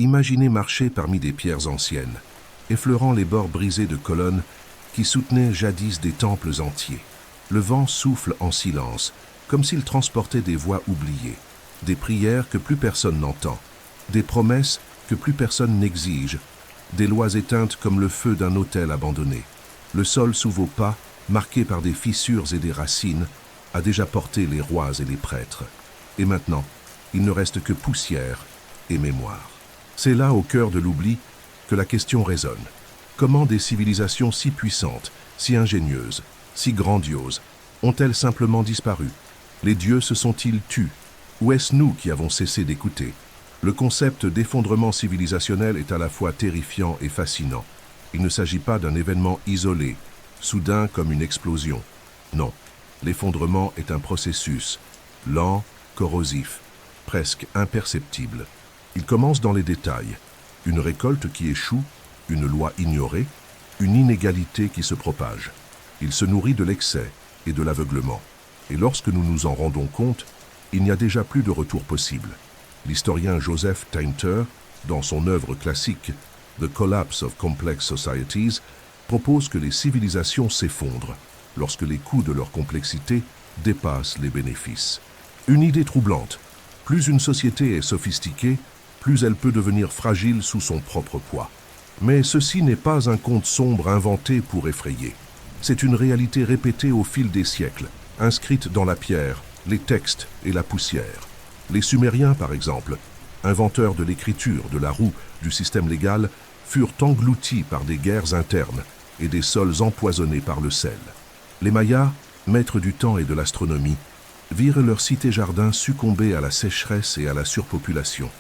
Imaginez marcher parmi des pierres anciennes, effleurant les bords brisés de colonnes qui soutenaient jadis des temples entiers. Le vent souffle en silence, comme s'il transportait des voix oubliées, des prières que plus personne n'entend, des promesses que plus personne n'exige, des lois éteintes comme le feu d'un autel abandonné. Le sol sous vos pas, marqué par des fissures et des racines, a déjà porté les rois et les prêtres. Et maintenant, il ne reste que poussière et mémoire. C'est là, au cœur de l'oubli, que la question résonne. Comment des civilisations si puissantes, si ingénieuses, si grandioses, ont-elles simplement disparu? Les dieux se sont-ils tus? Ou est-ce nous qui avons cessé d'écouter? Le concept d'effondrement civilisationnel est à la fois terrifiant et fascinant. Il ne s'agit pas d'un événement isolé, soudain comme une explosion. Non, l'effondrement est un processus, lent, corrosif, presque imperceptible. Il commence dans les détails. Une récolte qui échoue, une loi ignorée, une inégalité qui se propage. Il se nourrit de l'excès et de l'aveuglement. Et lorsque nous nous en rendons compte, il n'y a déjà plus de retour possible. L'historien Joseph Tainter, dans son œuvre classique The Collapse of Complex Societies, propose que les civilisations s'effondrent lorsque les coûts de leur complexité dépassent les bénéfices. Une idée troublante. Plus une société est sophistiquée, plus elle peut devenir fragile sous son propre poids. Mais ceci n'est pas un conte sombre inventé pour effrayer. C'est une réalité répétée au fil des siècles, inscrite dans la pierre, les textes et la poussière. Les Sumériens, par exemple, inventeurs de l'écriture, de la roue, du système légal, furent engloutis par des guerres internes et des sols empoisonnés par le sel. Les Mayas, maîtres du temps et de l'astronomie, virent leur cité-jardin succomber à la sécheresse et à la surpopulation.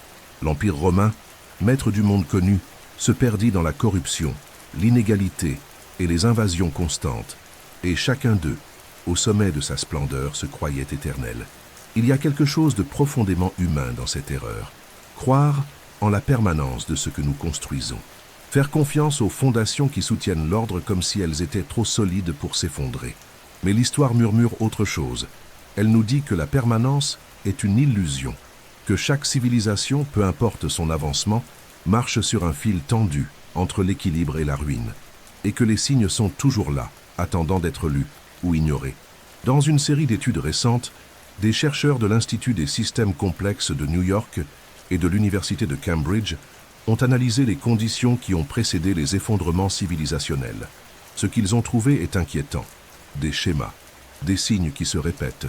L'Empire romain, maître du monde connu, se perdit dans la corruption, l'inégalité et les invasions constantes, et chacun d'eux, au sommet de sa splendeur, se croyait éternel. Il y a quelque chose de profondément humain dans cette erreur. Croire en la permanence de ce que nous construisons. Faire confiance aux fondations qui soutiennent l'ordre comme si elles étaient trop solides pour s'effondrer. Mais l'histoire murmure autre chose. Elle nous dit que la permanence est une illusion, que chaque civilisation, peu importe son avancement, marche sur un fil tendu entre l'équilibre et la ruine, et que les signes sont toujours là, attendant d'être lus ou ignorés. Dans une série d'études récentes, des chercheurs de l'Institut des systèmes complexes de New York et de l'Université de Cambridge ont analysé les conditions qui ont précédé les effondrements civilisationnels. Ce qu'ils ont trouvé est inquiétant. Des schémas, des signes qui se répètent,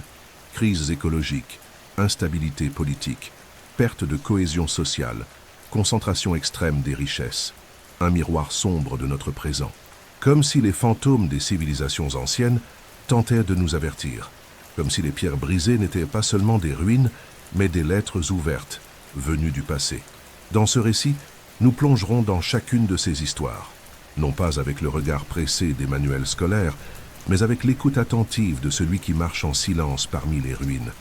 crises écologiques, instabilité politique, perte de cohésion sociale, concentration extrême des richesses, un miroir sombre de notre présent. Comme si les fantômes des civilisations anciennes tentaient de nous avertir. Comme si les pierres brisées n'étaient pas seulement des ruines, mais des lettres ouvertes, venues du passé. Dans ce récit, nous plongerons dans chacune de ces histoires, non pas avec le regard pressé des manuels scolaires, mais avec l'écoute attentive de celui qui marche en silence parmi les ruines.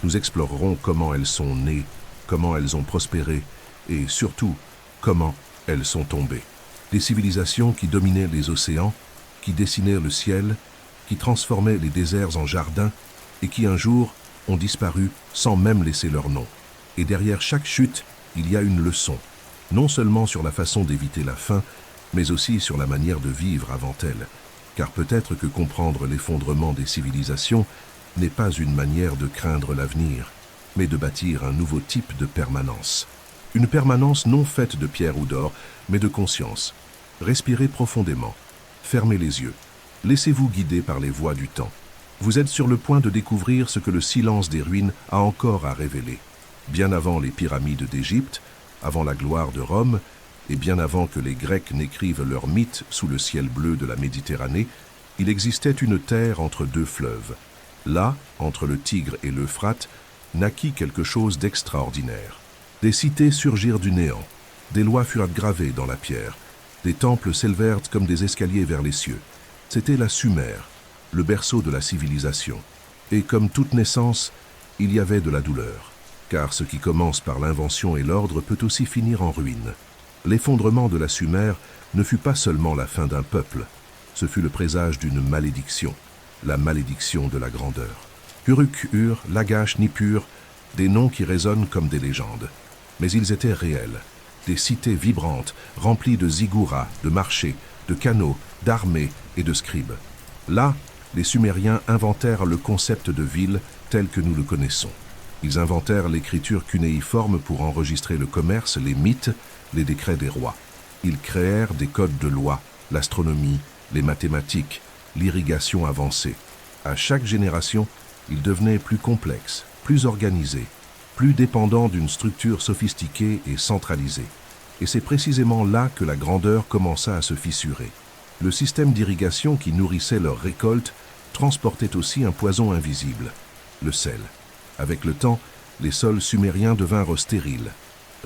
Nous explorerons comment elles sont nées, comment elles ont prospéré, et surtout, comment elles sont tombées. Des civilisations qui dominaient les océans, qui dessinaient le ciel, qui transformaient les déserts en jardins, et qui un jour ont disparu sans même laisser leur nom. Et derrière chaque chute, il y a une leçon, non seulement sur la façon d'éviter la faim, mais aussi sur la manière de vivre avant elle. Car peut-être que comprendre l'effondrement des civilisations n'est pas une manière de craindre l'avenir, mais de bâtir un nouveau type de permanence. Une permanence non faite de pierre ou d'or, mais de conscience. Respirez profondément, fermez les yeux, laissez-vous guider par les voies du temps. Vous êtes sur le point de découvrir ce que le silence des ruines a encore à révéler. Bien avant les pyramides d'Égypte, avant la gloire de Rome, et bien avant que les Grecs n'écrivent leurs mythes sous le ciel bleu de la Méditerranée, il existait une terre entre deux fleuves. Là, entre le Tigre et l'Euphrate, naquit quelque chose d'extraordinaire. Des cités surgirent du néant, des lois furent gravées dans la pierre, des temples s'élevèrent comme des escaliers vers les cieux. C'était la Sumer, le berceau de la civilisation. Et comme toute naissance, il y avait de la douleur. Car ce qui commence par l'invention et l'ordre peut aussi finir en ruine. L'effondrement de la Sumer ne fut pas seulement la fin d'un peuple, ce fut le présage d'une malédiction, la malédiction de la grandeur. Uruk, Ur, Lagash, Nippur, des noms qui résonnent comme des légendes. Mais ils étaient réels. des cités vibrantes, remplies de zigguras, de marchés, de canaux, d'armées et de scribes. Là, les Sumériens inventèrent le concept de ville tel que nous le connaissons. Ils inventèrent l'écriture cunéiforme pour enregistrer le commerce, les mythes, les décrets des rois. Ils créèrent des codes de loi, l'astronomie, les mathématiques, l'irrigation avancée. À chaque génération, ils devenaient plus complexes, plus organisés, plus dépendants d'une structure sophistiquée et centralisée. Et c'est précisément là que la grandeur commença à se fissurer. Le système d'irrigation qui nourrissait leurs récoltes transportait aussi un poison invisible, le sel. Avec le temps, les sols sumériens devinrent stériles.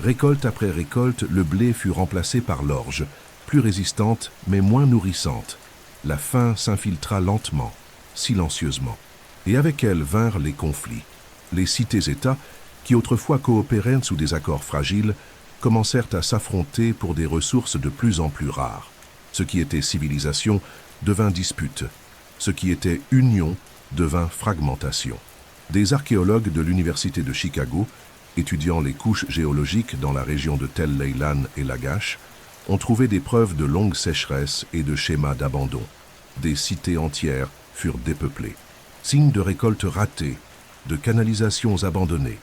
Récolte après récolte, le blé fut remplacé par l'orge, plus résistante mais moins nourrissante. La faim s'infiltra lentement, silencieusement. Et avec elle vinrent les conflits. Les cités-États, qui autrefois coopéraient sous des accords fragiles, commencèrent à s'affronter pour des ressources de plus en plus rares. Ce qui était civilisation devint dispute. Ce qui était union devint fragmentation. Des archéologues de l'Université de Chicago, étudiant les couches géologiques dans la région de Tel Leilan et Lagash, ont trouvé des preuves de longues sécheresses et de schémas d'abandon. Des cités entières furent dépeuplées. Signes de récoltes ratées, de canalisations abandonnées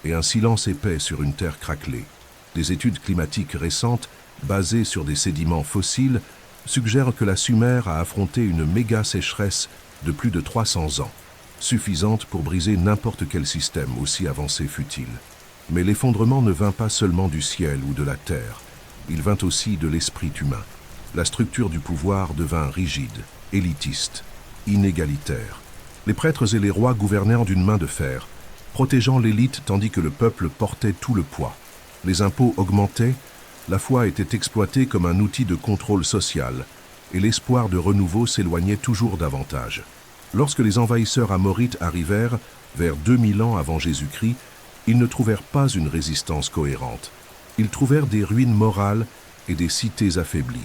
et un silence épais sur une terre craquelée. Des études climatiques récentes, basées sur des sédiments fossiles, suggèrent que la Sumer a affronté une méga sécheresse de plus de 300 ans, suffisante pour briser n'importe quel système, aussi avancé fût-il. Mais l'effondrement ne vint pas seulement du ciel ou de la terre, il vint aussi de l'esprit humain. La structure du pouvoir devint rigide, élitiste, inégalitaire. Les prêtres et les rois gouvernèrent d'une main de fer, protégeant l'élite tandis que le peuple portait tout le poids. Les impôts augmentaient, la foi était exploitée comme un outil de contrôle social, et l'espoir de renouveau s'éloignait toujours davantage. Lorsque les envahisseurs amorites arrivèrent, vers 2000 ans avant Jésus-Christ, ils ne trouvèrent pas une résistance cohérente. Ils trouvèrent des ruines morales et des cités affaiblies.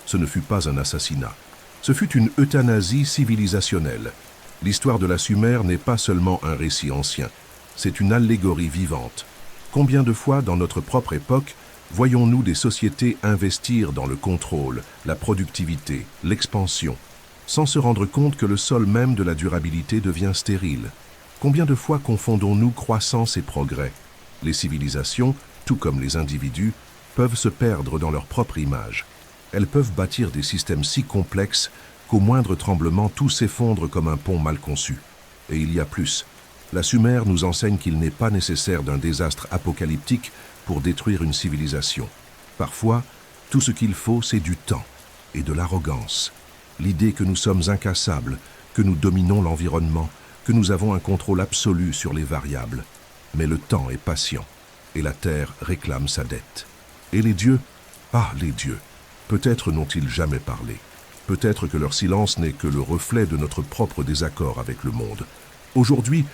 Ce ne fut pas un assassinat. Ce fut une euthanasie civilisationnelle. L'histoire de la Sumer n'est pas seulement un récit ancien, c'est une allégorie vivante. Combien de fois dans notre propre époque voyons-nous des sociétés investir dans le contrôle, la productivité, l'expansion, sans se rendre compte que le sol même de la durabilité devient stérile? Combien de fois confondons-nous croissance et progrès? Les civilisations, tout comme les individus, peuvent se perdre dans leur propre image. Elles peuvent bâtir des systèmes si complexes qu'au moindre tremblement tout s'effondre comme un pont mal conçu. Et il y a plus. La Sumer nous enseigne qu'il n'est pas nécessaire d'un désastre apocalyptique pour détruire une civilisation. Parfois, tout ce qu'il faut, c'est du temps et de l'arrogance. L'idée que nous sommes incassables, que nous dominons l'environnement, que nous avons un contrôle absolu sur les variables. Mais le temps est patient, et la terre réclame sa dette. Et les dieux? Ah, les dieux! Peut-être n'ont-ils jamais parlé. Peut-être que leur silence n'est que le reflet de notre propre désaccord avec le monde. Aujourd'hui,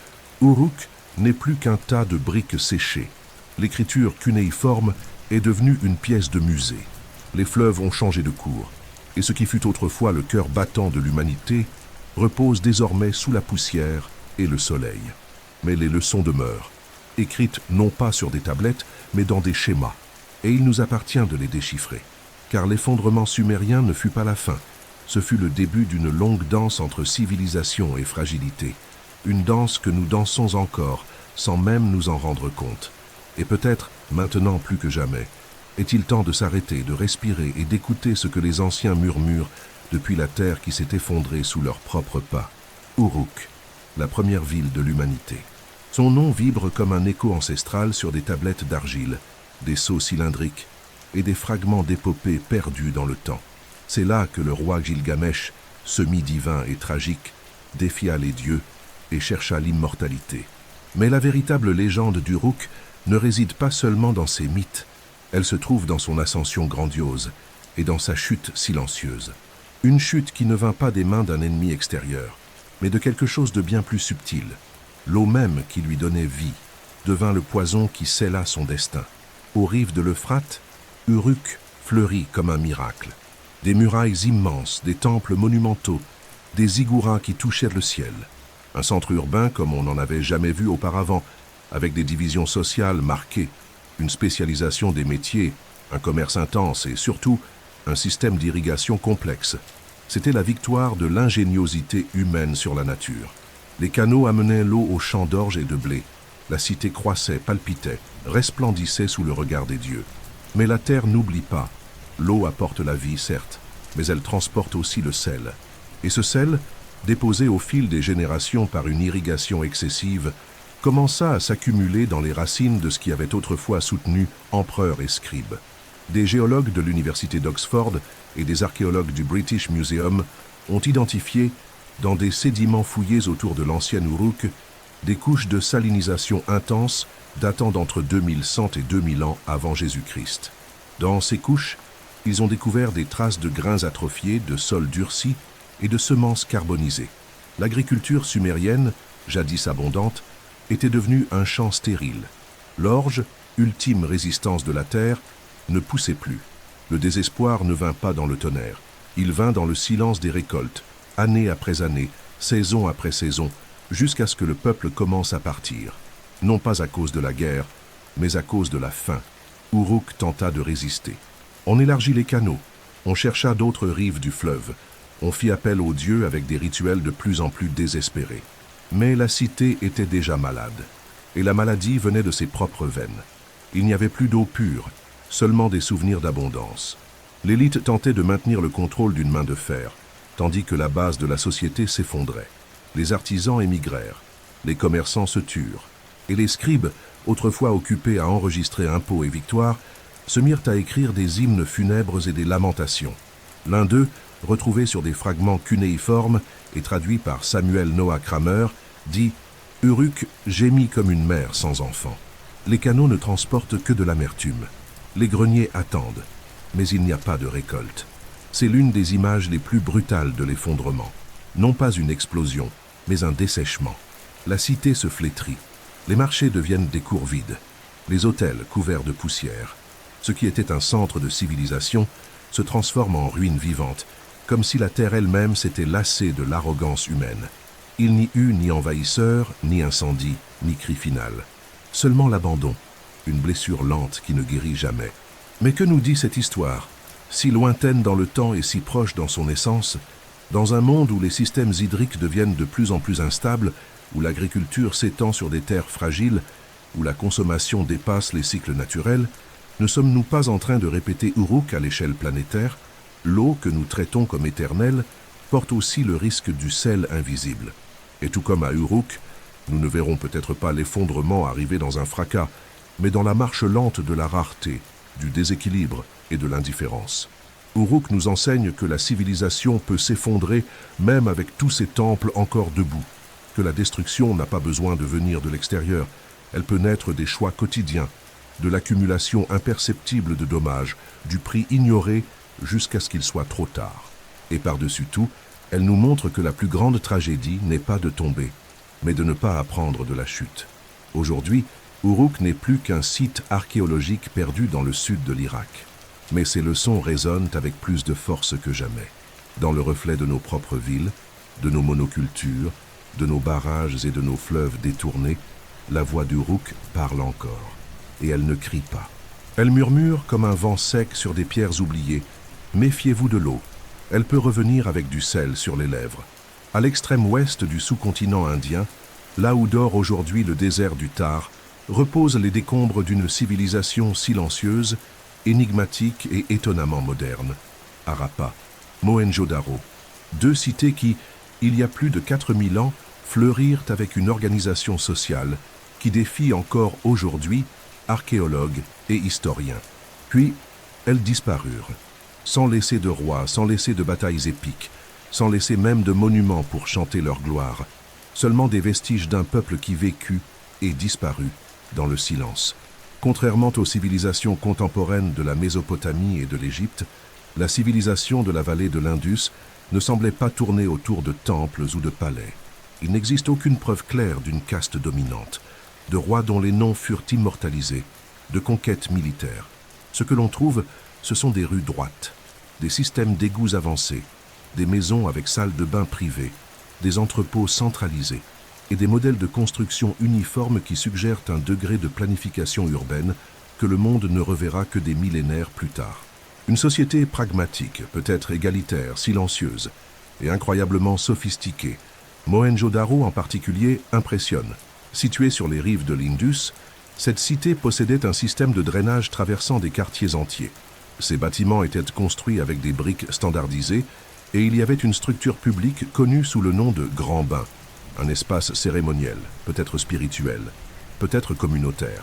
Uruk n'est plus qu'un tas de briques séchées. L'écriture cunéiforme est devenue une pièce de musée. Les fleuves ont changé de cours, et ce qui fut autrefois le cœur battant de l'humanité repose désormais sous la poussière et le soleil. Mais les leçons demeurent, écrites non pas sur des tablettes, mais dans des schémas, et il nous appartient de les déchiffrer. Car l'effondrement sumérien ne fut pas la fin, ce fut le début d'une longue danse entre civilisation et fragilité, une danse que nous dansons encore, sans même nous en rendre compte. Et peut-être, maintenant plus que jamais, est-il temps de s'arrêter, de respirer et d'écouter ce que les anciens murmurent depuis la terre qui s'est effondrée sous leurs propres pas. Uruk, la première ville de l'humanité. Son nom vibre comme un écho ancestral sur des tablettes d'argile, des sceaux cylindriques et des fragments d'épopées perdus dans le temps. C'est là que le roi Gilgamesh, semi-divin et tragique, défia les dieux et chercha l'immortalité. Mais la véritable légende d'Uruk ne réside pas seulement dans ses mythes, elle se trouve dans son ascension grandiose et dans sa chute silencieuse. Une chute qui ne vint pas des mains d'un ennemi extérieur, mais de quelque chose de bien plus subtil. L'eau même qui lui donnait vie devint le poison qui scella son destin. Aux rives de l'Euphrate, Uruk fleurit comme un miracle. Des murailles immenses, des temples monumentaux, des zigguras qui touchaient le ciel. Un centre urbain comme on n'en avait jamais vu auparavant, avec des divisions sociales marquées, une spécialisation des métiers, un commerce intense et surtout un système d'irrigation complexe. C'était la victoire de l'ingéniosité humaine sur la nature. Les canaux amenaient l'eau aux champs d'orge et de blé. La cité croissait, palpitait, resplendissait sous le regard des dieux. Mais la terre n'oublie pas. L'eau apporte la vie, certes, mais elle transporte aussi le sel. Et ce sel, déposé au fil des générations par une irrigation excessive, commença à s'accumuler dans les racines de ce qui avait autrefois soutenu empereurs et scribes. Des géologues de l'université d'Oxford et des archéologues du British Museum ont identifié, dans des sédiments fouillés autour de l'ancienne Uruk, des couches de salinisation intense datant d'entre 2100 et 2000 ans avant Jésus-Christ. Dans ces couches, ils ont découvert des traces de grains atrophiés, de sols durcis et de semences carbonisées. L'agriculture sumérienne, jadis abondante, était devenue un champ stérile. L'orge, ultime résistance de la terre, ne poussait plus. Le désespoir ne vint pas dans le tonnerre. Il vint dans le silence des récoltes, année après année, saison après saison, jusqu'à ce que le peuple commence à partir. Non pas à cause de la guerre, mais à cause de la faim. Uruk tenta de résister. On élargit les canaux, on chercha d'autres rives du fleuve, on fit appel aux dieux avec des rituels de plus en plus désespérés. Mais la cité était déjà malade, et la maladie venait de ses propres veines. Il n'y avait plus d'eau pure, seulement des souvenirs d'abondance. L'élite tentait de maintenir le contrôle d'une main de fer, tandis que la base de la société s'effondrait. Les artisans émigrèrent, les commerçants se turent, et les scribes, autrefois occupés à enregistrer impôts et victoires, se mirent à écrire des hymnes funèbres et des lamentations. L'un d'eux, retrouvé sur des fragments cunéiformes et traduit par Samuel Noah Kramer, dit « Uruk gémit comme une mère sans enfant. Les canaux ne transportent que de l'amertume. Les greniers attendent, mais il n'y a pas de récolte. » C'est l'une des images les plus brutales de l'effondrement. Non pas une explosion, mais un dessèchement. La cité se flétrit. Les marchés deviennent des cours vides. Les hôtels couverts de poussière. Ce qui était un centre de civilisation se transforme en ruine vivante, comme si la terre elle-même s'était lassée de l'arrogance humaine. Il n'y eut ni envahisseur, ni incendie, ni cri final. Seulement l'abandon, une blessure lente qui ne guérit jamais. Mais que nous dit cette histoire? Si lointaine dans le temps et si proche dans son essence, dans un monde où les systèmes hydriques deviennent de plus en plus instables, où l'agriculture s'étend sur des terres fragiles, où la consommation dépasse les cycles naturels, ne sommes-nous pas en train de répéter Uruk à l'échelle planétaire? L'eau que nous traitons comme éternelle porte aussi le risque du sel invisible. Et tout comme à Uruk, nous ne verrons peut-être pas l'effondrement arriver dans un fracas, mais dans la marche lente de la rareté, du déséquilibre et de l'indifférence. Uruk nous enseigne que la civilisation peut s'effondrer même avec tous ses temples encore debout, que la destruction n'a pas besoin de venir de l'extérieur, elle peut naître des choix quotidiens, de l'accumulation imperceptible de dommages, du prix ignoré jusqu'à ce qu'il soit trop tard. Et par-dessus tout, elle nous montre que la plus grande tragédie n'est pas de tomber, mais de ne pas apprendre de la chute. Aujourd'hui, Uruk n'est plus qu'un site archéologique perdu dans le sud de l'Irak. Mais ces leçons résonnent avec plus de force que jamais. Dans le reflet de nos propres villes, de nos monocultures, de nos barrages et de nos fleuves détournés, la voix d'Uruk parle encore. Et elle ne crie pas. Elle murmure comme un vent sec sur des pierres oubliées. Méfiez-vous de l'eau. Elle peut revenir avec du sel sur les lèvres. À l'extrême ouest du sous-continent indien, là où dort aujourd'hui le désert du Thar, reposent les décombres d'une civilisation silencieuse, énigmatique et étonnamment moderne. Harappa, Mohenjo-Daro, deux cités qui, il y a plus de 4000 ans, fleurirent avec une organisation sociale qui défie encore aujourd'hui archéologues et historiens. Puis, elles disparurent, sans laisser de rois, sans laisser de batailles épiques, sans laisser même de monuments pour chanter leur gloire, seulement des vestiges d'un peuple qui vécut et disparut dans le silence. Contrairement aux civilisations contemporaines de la Mésopotamie et de l'Égypte, la civilisation de la vallée de l'Indus ne semblait pas tourner autour de temples ou de palais. Il n'existe aucune preuve claire d'une caste dominante, de rois dont les noms furent immortalisés, de conquêtes militaires. Ce que l'on trouve, ce sont des rues droites, des systèmes d'égouts avancés, des maisons avec salles de bain privées, des entrepôts centralisés et des modèles de construction uniformes qui suggèrent un degré de planification urbaine que le monde ne reverra que des millénaires plus tard. Une société pragmatique, peut-être égalitaire, silencieuse et incroyablement sophistiquée. Mohenjo-Daro en particulier impressionne. Située sur les rives de l'Indus, cette cité possédait un système de drainage traversant des quartiers entiers. Ces bâtiments étaient construits avec des briques standardisées et il y avait une structure publique connue sous le nom de Grand Bain, un espace cérémoniel, peut-être spirituel, peut-être communautaire.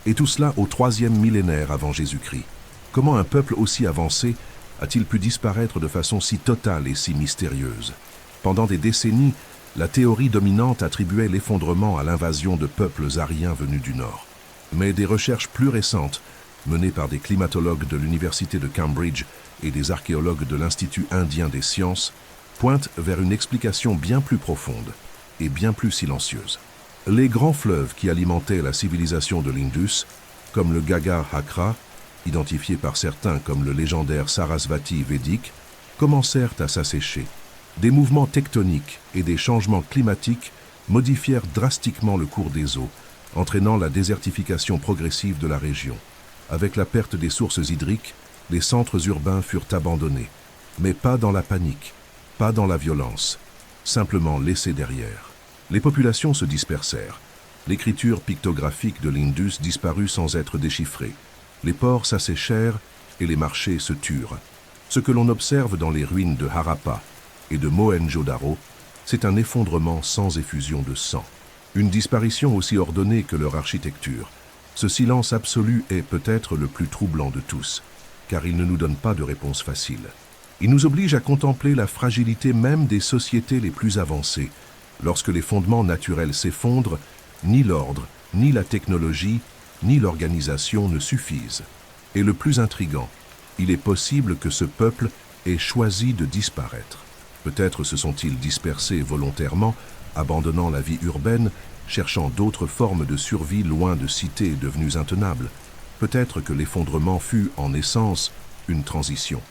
Et tout cela au 3e millénaire avant Jésus-Christ. Comment un peuple aussi avancé a-t-il pu disparaître de façon si totale et si mystérieuse? Pendant des décennies, la théorie dominante attribuait l'effondrement à l'invasion de peuples aryens venus du Nord. Mais des recherches plus récentes, menées par des climatologues de l'Université de Cambridge et des archéologues de l'Institut indien des sciences, pointent vers une explication bien plus profonde et bien plus silencieuse. Les grands fleuves qui alimentaient la civilisation de l'Indus, comme le Ghaggar-Hakra, identifié par certains comme le légendaire Sarasvati védique, commencèrent à s'assécher. Des mouvements tectoniques et des changements climatiques modifièrent drastiquement le cours des eaux, entraînant la désertification progressive de la région. Avec la perte des sources hydriques, les centres urbains furent abandonnés, mais pas dans la panique, pas dans la violence, simplement laissés derrière. Les populations se dispersèrent. L'écriture pictographique de l'Indus disparut sans être déchiffrée. Les ports s'asséchèrent et les marchés se turent. Ce que l'on observe dans les ruines de Harappa et de Mohenjo-Daro, c'est un effondrement sans effusion de sang. Une disparition aussi ordonnée que leur architecture. Ce silence absolu est peut-être le plus troublant de tous, car il ne nous donne pas de réponse facile. Il nous oblige à contempler la fragilité même des sociétés les plus avancées. Lorsque les fondements naturels s'effondrent, ni l'ordre, ni la technologie, ni l'organisation ne suffisent. Et le plus intrigant, il est possible que ce peuple ait choisi de disparaître. Peut-être se sont-ils dispersés volontairement, abandonnant la vie urbaine, cherchant d'autres formes de survie loin de cités devenues intenables. Peut-être que l'effondrement fut, en essence, une transition.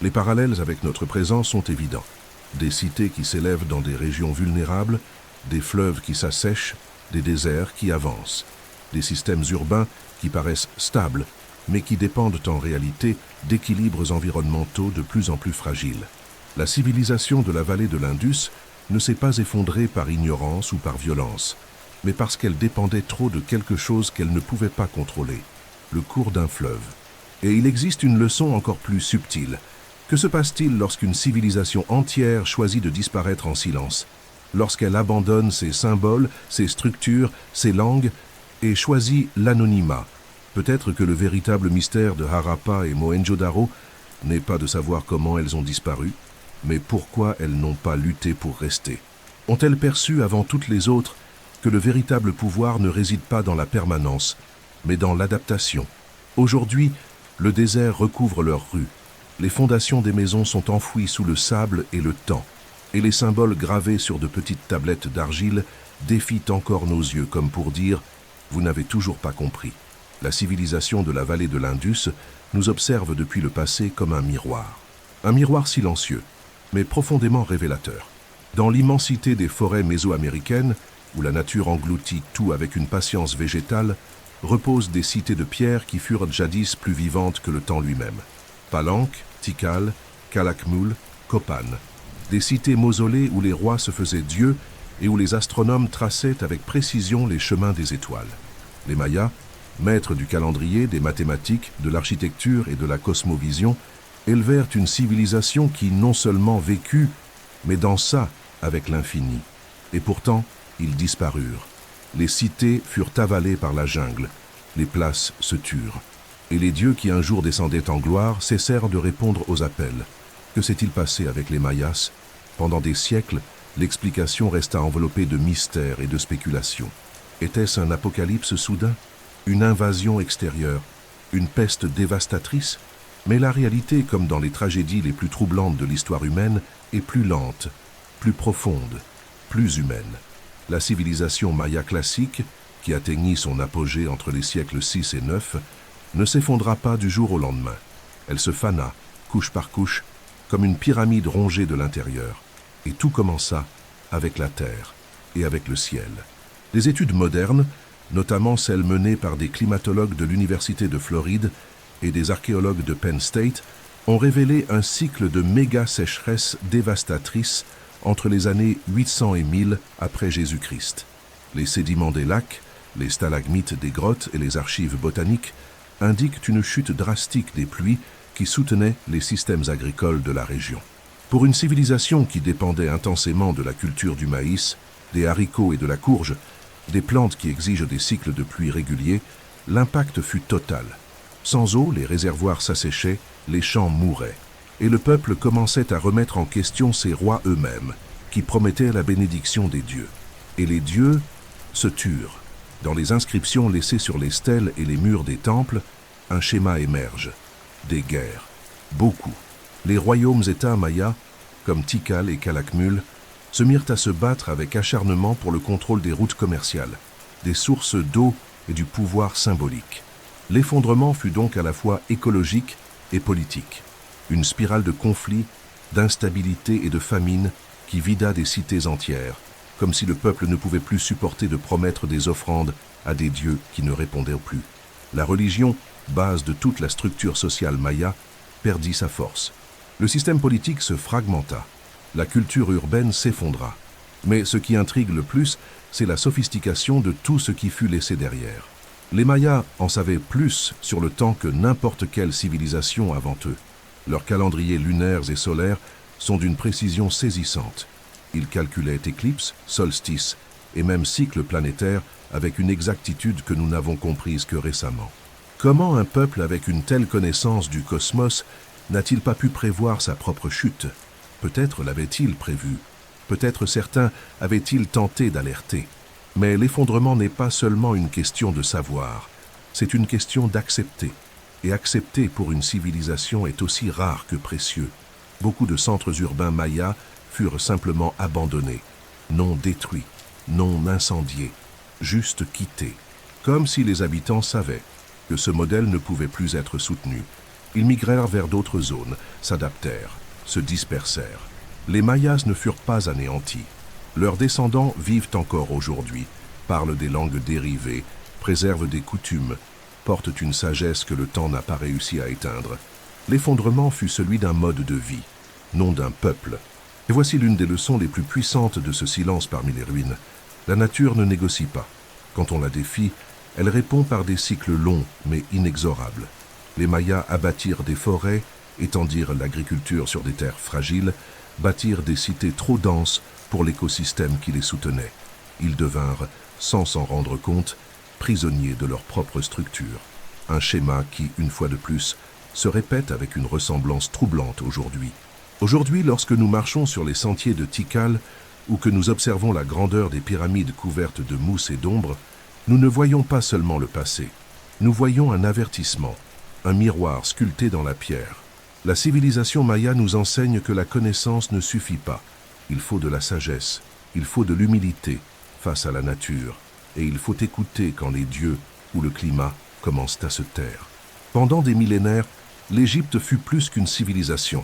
Les parallèles avec notre présent sont évidents. Des cités qui s'élèvent dans des régions vulnérables, des fleuves qui s'assèchent, des déserts qui avancent. Des systèmes urbains qui paraissent stables, mais qui dépendent en réalité d'équilibres environnementaux de plus en plus fragiles. La civilisation de la vallée de l'Indus ne s'est pas effondrée par ignorance ou par violence, mais parce qu'elle dépendait trop de quelque chose qu'elle ne pouvait pas contrôler, le cours d'un fleuve. Et il existe une leçon encore plus subtile. Que se passe-t-il lorsqu'une civilisation entière choisit de disparaître en silence, lorsqu'elle abandonne ses symboles, ses structures, ses langues, et choisit l'anonymat? Peut-être que le véritable mystère de Harappa et Mohenjo-Daro n'est pas de savoir comment elles ont disparu, mais pourquoi elles n'ont pas lutté pour rester. Ont-elles perçu avant toutes les autres que le véritable pouvoir ne réside pas dans la permanence, mais dans l'adaptation? Aujourd'hui, le désert recouvre leurs rues. Les fondations des maisons sont enfouies sous le sable et le temps, et les symboles gravés sur de petites tablettes d'argile défient encore nos yeux, comme pour dire « Vous n'avez toujours pas compris ». La civilisation de la vallée de l'Indus nous observe depuis le passé comme un miroir silencieux, mais profondément révélateur. Dans l'immensité des forêts mésoaméricaines, où la nature engloutit tout avec une patience végétale, reposent des cités de pierre qui furent jadis plus vivantes que le temps lui-même. Palenque, Tikal, Calakmul, Copan. Des cités mausolées où les rois se faisaient dieux et où les astronomes traçaient avec précision les chemins des étoiles. Les Mayas, maîtres du calendrier, des mathématiques, de l'architecture et de la cosmovision, élevèrent une civilisation qui non seulement vécut, mais dansa avec l'infini. Et pourtant, ils disparurent. Les cités furent avalées par la jungle, les places se turent. Et les dieux qui un jour descendaient en gloire cessèrent de répondre aux appels. Que s'est-il passé avec les Mayas? Pendant des siècles, l'explication resta enveloppée de mystères et de spéculations. Était-ce un apocalypse soudain? Une invasion extérieure? Une peste dévastatrice? Mais la réalité, comme dans les tragédies les plus troublantes de l'histoire humaine, est plus lente, plus profonde, plus humaine. La civilisation maya classique, qui atteignit son apogée entre les siècles 6 et 9, ne s'effondra pas du jour au lendemain. Elle se fana, couche par couche, comme une pyramide rongée de l'intérieur. Et tout commença avec la terre et avec le ciel. Les études modernes, notamment celles menées par des climatologues de l'Université de Floride et des archéologues de Penn State, ont révélé un cycle de méga-sécheresses dévastatrices entre les années 800 et 1000 après Jésus-Christ. Les sédiments des lacs, les stalagmites des grottes et les archives botaniques indiquent une chute drastique des pluies qui soutenaient les systèmes agricoles de la région. Pour une civilisation qui dépendait intensément de la culture du maïs, des haricots et de la courge, des plantes qui exigent des cycles de pluie réguliers, l'impact fut total. Sans eau, les réservoirs s'asséchaient, les champs mouraient. Et le peuple commençait à remettre en question ses rois eux-mêmes, qui promettaient la bénédiction des dieux. Et les dieux se turent. Dans les inscriptions laissées sur les stèles et les murs des temples, un schéma émerge. Des guerres. Beaucoup. Les royaumes-États mayas, comme Tikal et Calakmul, se mirent à se battre avec acharnement pour le contrôle des routes commerciales, des sources d'eau et du pouvoir symbolique. L'effondrement fut donc à la fois écologique et politique. Une spirale de conflits, d'instabilité et de famine qui vida des cités entières, comme si le peuple ne pouvait plus supporter de promettre des offrandes à des dieux qui ne répondaient plus. La religion, base de toute la structure sociale maya, perdit sa force. Le système politique se fragmenta. La culture urbaine s'effondra. Mais ce qui intrigue le plus, c'est la sophistication de tout ce qui fut laissé derrière. Les Mayas en savaient plus sur le temps que n'importe quelle civilisation avant eux. Leurs calendriers lunaires et solaires sont d'une précision saisissante. Ils calculaient éclipses, solstices et même cycles planétaires avec une exactitude que nous n'avons comprise que récemment. Comment un peuple avec une telle connaissance du cosmos n'a-t-il pas pu prévoir sa propre chute? Peut-être l'avait-il prévu. Peut-être certains avaient-ils tenté d'alerter. Mais l'effondrement n'est pas seulement une question de savoir, c'est une question d'accepter. Et accepter pour une civilisation est aussi rare que précieux. Beaucoup de centres urbains mayas furent simplement abandonnés, non détruits, non incendiés, juste quittés. Comme si les habitants savaient que ce modèle ne pouvait plus être soutenu. Ils migrèrent vers d'autres zones, s'adaptèrent, se dispersèrent. Les Mayas ne furent pas anéantis. Leurs descendants vivent encore aujourd'hui, parlent des langues dérivées, préservent des coutumes, portent une sagesse que le temps n'a pas réussi à éteindre. L'effondrement fut celui d'un mode de vie, non d'un peuple. Et voici l'une des leçons les plus puissantes de ce silence parmi les ruines. La nature ne négocie pas. Quand on la défie, elle répond par des cycles longs mais inexorables. Les Mayas abattirent des forêts, étendirent l'agriculture sur des terres fragiles, bâtirent des cités trop denses pour l'écosystème qui les soutenait. Ils devinrent, sans s'en rendre compte, prisonniers de leur propre structure. Un schéma qui, une fois de plus, se répète avec une ressemblance troublante aujourd'hui. Aujourd'hui, lorsque nous marchons sur les sentiers de Tikal ou que nous observons la grandeur des pyramides couvertes de mousse et d'ombre, nous ne voyons pas seulement le passé. Nous voyons un avertissement, un miroir sculpté dans la pierre. La civilisation maya nous enseigne que la connaissance ne suffit pas. Il faut de la sagesse, il faut de l'humilité face à la nature, et il faut écouter quand les dieux ou le climat commencent à se taire. Pendant des millénaires, l'Égypte fut plus qu'une civilisation.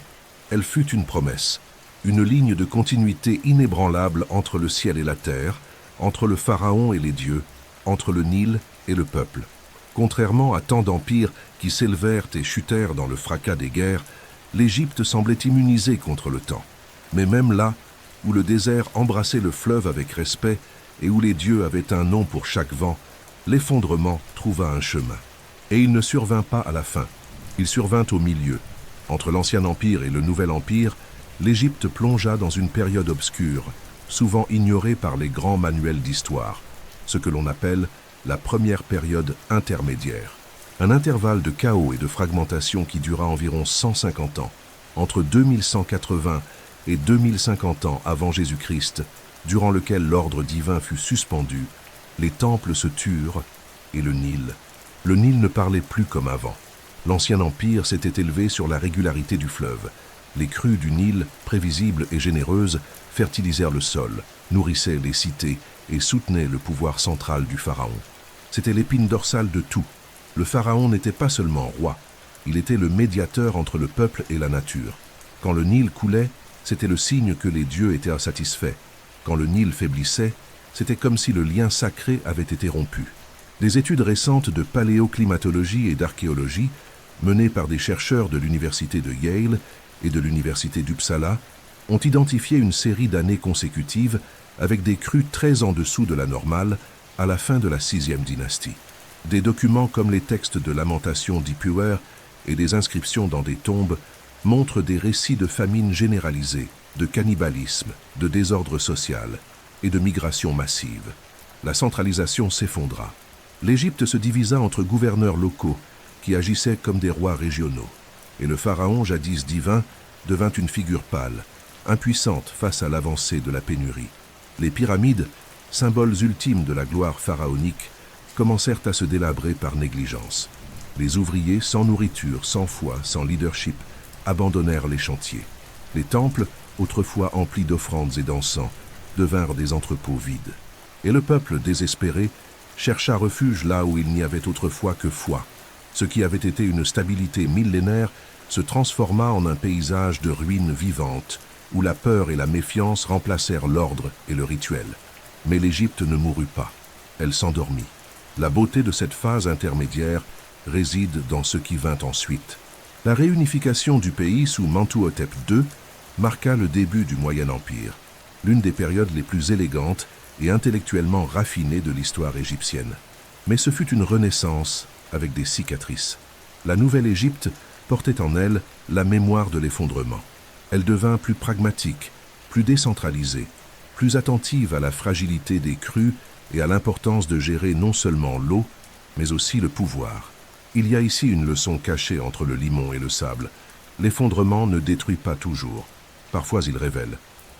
Elle fut une promesse, une ligne de continuité inébranlable entre le ciel et la terre, entre le pharaon et les dieux, entre le Nil et le peuple. Contrairement à tant d'empires qui s'élevèrent et chutèrent dans le fracas des guerres, l'Égypte semblait immunisée contre le temps. Mais même là, où le désert embrassait le fleuve avec respect et où les dieux avaient un nom pour chaque vent, l'effondrement trouva un chemin. Et il ne survint pas à la fin, il survint au milieu. Entre l'Ancien Empire et le Nouvel Empire, l'Égypte plongea dans une période obscure, souvent ignorée par les grands manuels d'histoire, ce que l'on appelle la première période intermédiaire. Un intervalle de chaos et de fragmentation qui dura environ 150 ans, entre 2180 et 2050 ans avant Jésus-Christ, durant lequel l'ordre divin fut suspendu, les temples se turent et le Nil ne parlait plus comme avant. L'Ancien Empire s'était élevé sur la régularité du fleuve. Les crues du Nil, prévisibles et généreuses, fertilisèrent le sol, nourrissaient les cités et soutenaient le pouvoir central du pharaon. C'était l'épine dorsale de tout. Le pharaon n'était pas seulement roi, il était le médiateur entre le peuple et la nature. Quand le Nil coulait, c'était le signe que les dieux étaient insatisfaits. Quand le Nil faiblissait, c'était comme si le lien sacré avait été rompu. Des études récentes de paléoclimatologie et d'archéologie, menées par des chercheurs de l'université de Yale et de l'université d'Uppsala, ont identifié une série d'années consécutives avec des crues très en dessous de la normale à la fin de la 6e dynastie. Des documents comme les textes de lamentation d'Ipuwer et des inscriptions dans des tombes montrent des récits de famine généralisée, de cannibalisme, de désordre social et de migration massive. La centralisation s'effondra. L'Égypte se divisa entre gouverneurs locaux qui agissaient comme des rois régionaux, et le pharaon, jadis divin, devint une figure pâle, impuissante face à l'avancée de la pénurie. Les pyramides, symboles ultimes de la gloire pharaonique, commencèrent à se délabrer par négligence. Les ouvriers, sans nourriture, sans foi, sans leadership, abandonnèrent les chantiers. Les temples, autrefois emplis d'offrandes et d'encens, devinrent des entrepôts vides. Et le peuple, désespéré, chercha refuge là où il n'y avait autrefois que foi. Ce qui avait été une stabilité millénaire se transforma en un paysage de ruines vivantes, où la peur et la méfiance remplacèrent l'ordre et le rituel. Mais l'Égypte ne mourut pas, elle s'endormit. La beauté de cette phase intermédiaire réside dans ce qui vint ensuite. La réunification du pays sous Mentuhotep II marqua le début du Moyen Empire, l'une des périodes les plus élégantes et intellectuellement raffinées de l'histoire égyptienne. Mais ce fut une renaissance avec des cicatrices. La nouvelle Égypte portait en elle la mémoire de l'effondrement. Elle devint plus pragmatique, plus décentralisée, plus attentive à la fragilité des crues et à l'importance de gérer non seulement l'eau, mais aussi le pouvoir. Il y a ici une leçon cachée entre le limon et le sable. L'effondrement ne détruit pas toujours. Parfois il révèle.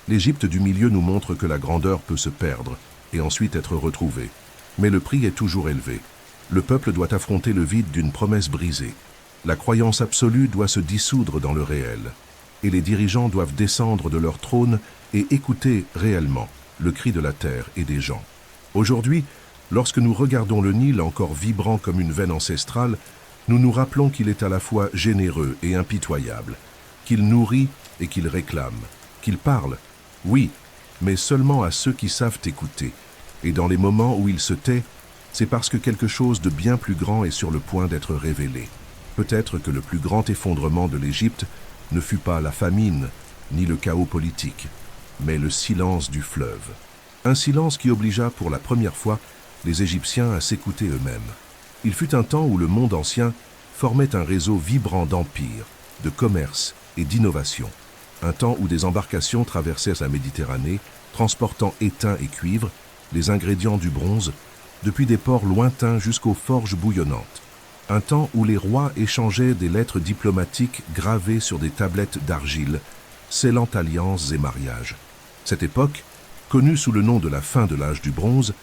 L'Égypte du milieu nous montre que la grandeur peut se perdre et ensuite être retrouvée. Mais le prix est toujours élevé. Le peuple doit affronter le vide d'une promesse brisée. La croyance absolue doit se dissoudre dans le réel. Et les dirigeants doivent descendre de leur trône et écouter réellement le cri de la terre et des gens. Aujourd'hui, lorsque nous regardons le Nil encore vibrant comme une veine ancestrale, nous nous rappelons qu'il est à la fois généreux et impitoyable, qu'il nourrit et qu'il réclame, qu'il parle, oui, mais seulement à ceux qui savent écouter. Et dans les moments où il se tait, c'est parce que quelque chose de bien plus grand est sur le point d'être révélé. Peut-être que le plus grand effondrement de l'Égypte ne fut pas la famine, ni le chaos politique, mais le silence du fleuve. Un silence qui obligea pour la première fois les Égyptiens à s'écouter eux-mêmes. Il fut un temps où le monde ancien formait un réseau vibrant d'empire, de commerce et d'innovation. Un temps où des embarcations traversaient la Méditerranée, transportant étain et cuivre, les ingrédients du bronze, depuis des ports lointains jusqu'aux forges bouillonnantes. Un temps où les rois échangeaient des lettres diplomatiques gravées sur des tablettes d'argile, scellant alliances et mariages. Cette époque, connue sous le nom de la fin de l'âge du bronze,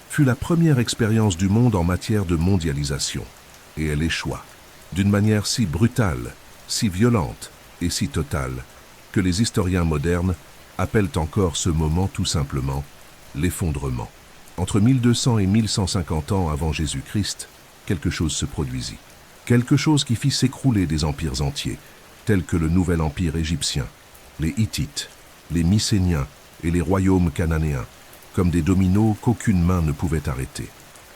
fut la première expérience du monde en matière de mondialisation. Et elle échoua, d'une manière si brutale, si violente et si totale, que les historiens modernes appellent encore ce moment tout simplement l'effondrement. Entre 1200 et 1150 ans avant Jésus-Christ, quelque chose se produisit. Quelque chose qui fit s'écrouler des empires entiers, tels que le nouvel empire égyptien, les Hittites, les Mycéniens et les royaumes cananéens, comme des dominos qu'aucune main ne pouvait arrêter.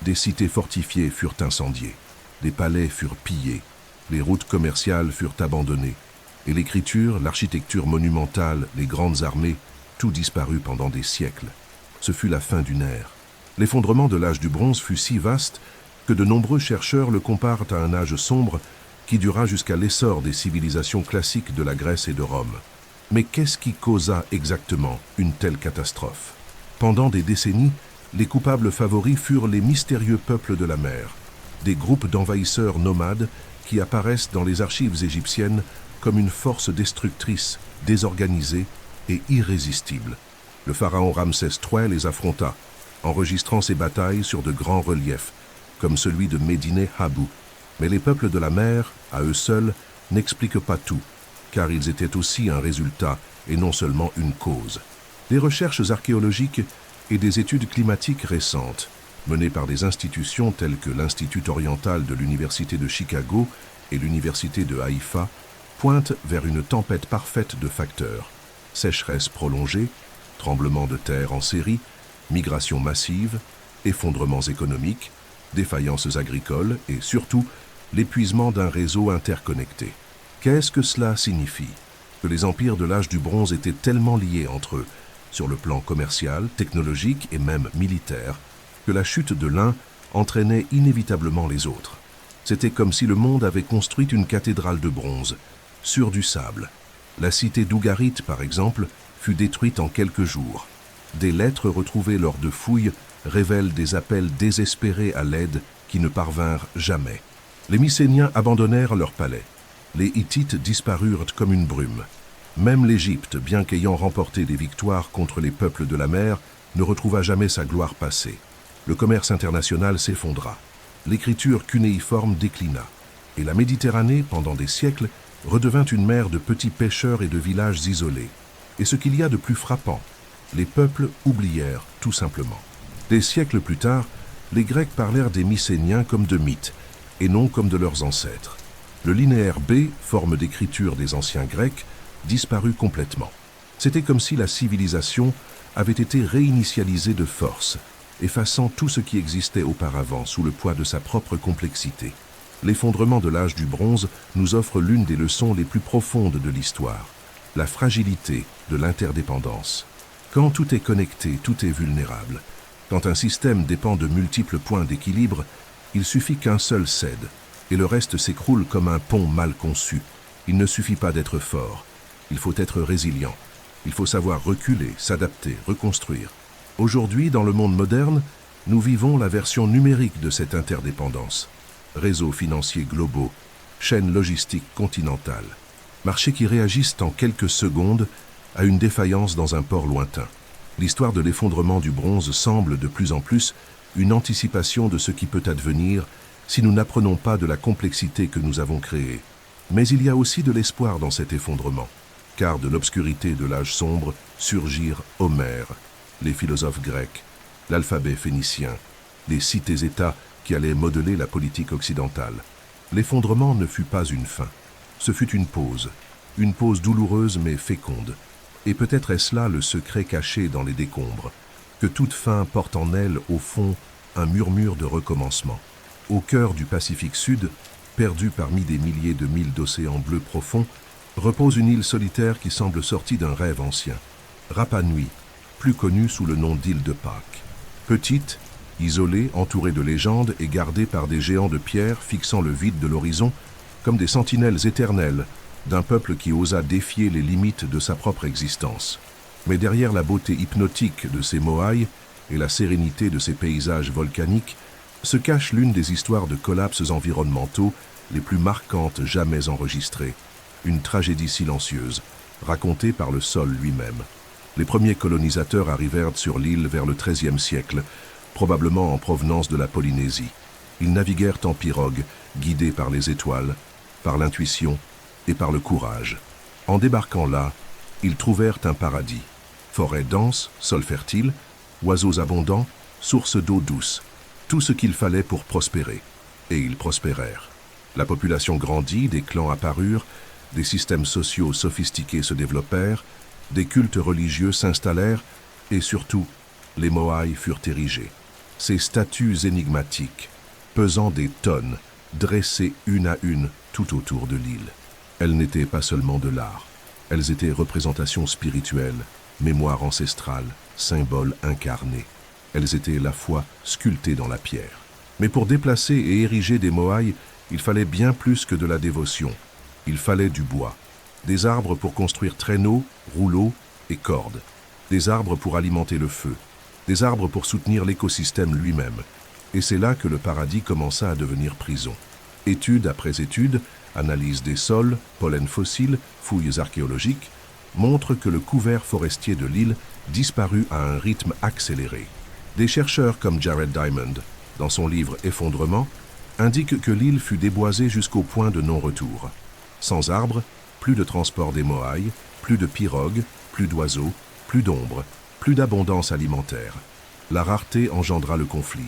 Des cités fortifiées furent incendiées, des palais furent pillés, les routes commerciales furent abandonnées, et l'écriture, l'architecture monumentale, les grandes armées, tout disparut pendant des siècles. Ce fut la fin d'une ère. L'effondrement de l'âge du bronze fut si vaste que de nombreux chercheurs le comparent à un âge sombre qui dura jusqu'à l'essor des civilisations classiques de la Grèce et de Rome. Mais qu'est-ce qui causa exactement une telle catastrophe? Pendant des décennies, les coupables favoris furent les mystérieux peuples de la mer, des groupes d'envahisseurs nomades qui apparaissent dans les archives égyptiennes comme une force destructrice, désorganisée et irrésistible. Le pharaon Ramsès III les affronta, enregistrant ses batailles sur de grands reliefs, comme celui de Médine Habou. Mais les peuples de la mer, à eux seuls, n'expliquent pas tout, car ils étaient aussi un résultat et non seulement une cause. Des recherches archéologiques et des études climatiques récentes, menées par des institutions telles que l'Institut oriental de l'Université de Chicago et l'Université de Haïfa, pointent vers une tempête parfaite de facteurs. Sécheresse prolongée, tremblements de terre en série, migration massive, effondrements économiques, défaillances agricoles et surtout l'épuisement d'un réseau interconnecté. Qu'est-ce que cela signifie? Que les empires de l'âge du bronze étaient tellement liés entre eux, sur le plan commercial, technologique et même militaire, que la chute de l'un entraînait inévitablement les autres. C'était comme si le monde avait construit une cathédrale de bronze, sur du sable. La cité d'Ougarit, par exemple, fut détruite en quelques jours. Des lettres retrouvées lors de fouilles révèlent des appels désespérés à l'aide qui ne parvinrent jamais. Les Mycéniens abandonnèrent leur palais. Les Hittites disparurent comme une brume. Même l'Égypte, bien qu'ayant remporté des victoires contre les peuples de la mer, ne retrouva jamais sa gloire passée. Le commerce international s'effondra. L'écriture cunéiforme déclina. Et la Méditerranée, pendant des siècles, redevint une mer de petits pêcheurs et de villages isolés. Et ce qu'il y a de plus frappant, les peuples oublièrent tout simplement. Des siècles plus tard, les Grecs parlèrent des Mycéniens comme de mythes, et non comme de leurs ancêtres. Le linéaire B, forme d'écriture des anciens Grecs, disparut complètement. C'était comme si la civilisation avait été réinitialisée de force, effaçant tout ce qui existait auparavant sous le poids de sa propre complexité. L'effondrement de l'âge du bronze nous offre l'une des leçons les plus profondes de l'histoire, la fragilité de l'interdépendance. Quand tout est connecté, tout est vulnérable. Quand un système dépend de multiples points d'équilibre, il suffit qu'un seul cède, et le reste s'écroule comme un pont mal conçu. Il ne suffit pas d'être fort, il faut être résilient. Il faut savoir reculer, s'adapter, reconstruire. Aujourd'hui, dans le monde moderne, nous vivons la version numérique de cette interdépendance. Réseaux financiers globaux, chaînes logistiques continentales, marchés qui réagissent en quelques secondes à une défaillance dans un port lointain. L'histoire de l'effondrement du bronze semble de plus en plus une anticipation de ce qui peut advenir si nous n'apprenons pas de la complexité que nous avons créée. Mais il y a aussi de l'espoir dans cet effondrement, car de l'obscurité de l'âge sombre surgirent Homère, les philosophes grecs, l'alphabet phénicien, les cités-États qui allaient modeler la politique occidentale. L'effondrement ne fut pas une fin, ce fut une pause douloureuse mais féconde. Et peut-être est-ce là le secret caché dans les décombres, que toute fin porte en elle, au fond, un murmure de recommencement. Au cœur du Pacifique Sud, perdu parmi des milliers de milles d'océan bleu profond, repose une île solitaire qui semble sortie d'un rêve ancien. Rapa Nui, plus connue sous le nom d'île de Pâques. Petite, isolée, entourée de légendes et gardée par des géants de pierre fixant le vide de l'horizon, comme des sentinelles éternelles d'un peuple qui osa défier les limites de sa propre existence. Mais derrière la beauté hypnotique de ces moailles et la sérénité de ces paysages volcaniques, se cache l'une des histoires de collapses environnementaux les plus marquantes jamais enregistrées. Une tragédie silencieuse, racontée par le sol lui-même. Les premiers colonisateurs arrivèrent sur l'île vers le XIIIe siècle, probablement en provenance de la Polynésie. Ils naviguèrent en pirogue, guidés par les étoiles, par l'intuition et par le courage. En débarquant là, ils trouvèrent un paradis. Forêts denses, sols fertiles, oiseaux abondants, sources d'eau douce. Tout ce qu'il fallait pour prospérer. Et ils prospérèrent. La population grandit, des clans apparurent, des systèmes sociaux sophistiqués se développèrent, des cultes religieux s'installèrent, et surtout, les moailles furent érigées. Ces statues énigmatiques, pesant des tonnes, dressées une à une tout autour de l'île. Elles n'étaient pas seulement de l'art, elles étaient représentations spirituelles, mémoire ancestrale, symboles incarnés. Elles étaient la foi sculptées dans la pierre. Mais pour déplacer et ériger des moailles, il fallait bien plus que de la dévotion. Il fallait du bois, des arbres pour construire traîneaux, rouleaux et cordes, des arbres pour alimenter le feu, des arbres pour soutenir l'écosystème lui-même. Et c'est là que le paradis commença à devenir prison. Étude après étude, analyse des sols, pollen fossiles, fouilles archéologiques, montrent que le couvert forestier de l'île disparut à un rythme accéléré. Des chercheurs comme Jared Diamond, dans son livre Effondrement, indiquent que l'île fut déboisée jusqu'au point de non-retour. Sans arbres, plus de transport des moailles, plus de pirogues, plus d'oiseaux, plus d'ombre, plus d'abondance alimentaire. La rareté engendra le conflit.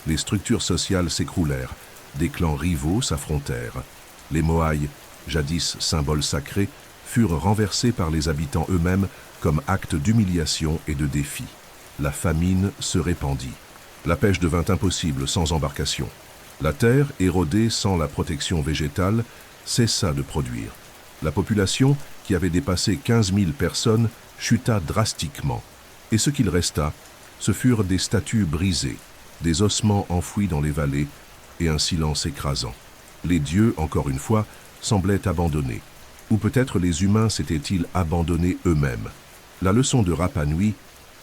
Les structures sociales s'écroulèrent, des clans rivaux s'affrontèrent. Les moailles, jadis symboles sacrés, furent renversés par les habitants eux-mêmes comme acte d'humiliation et de défi. La famine se répandit. La pêche devint impossible sans embarcation. La terre, érodée sans la protection végétale, cessa de produire. La population, qui avait dépassé 15 000 personnes, chuta drastiquement. Et ce qu'il resta, ce furent des statues brisées, des ossements enfouis dans les vallées et un silence écrasant. Les dieux, encore une fois, semblaient abandonnés. Ou peut-être les humains s'étaient-ils abandonnés eux-mêmes. La leçon de Rapa Nui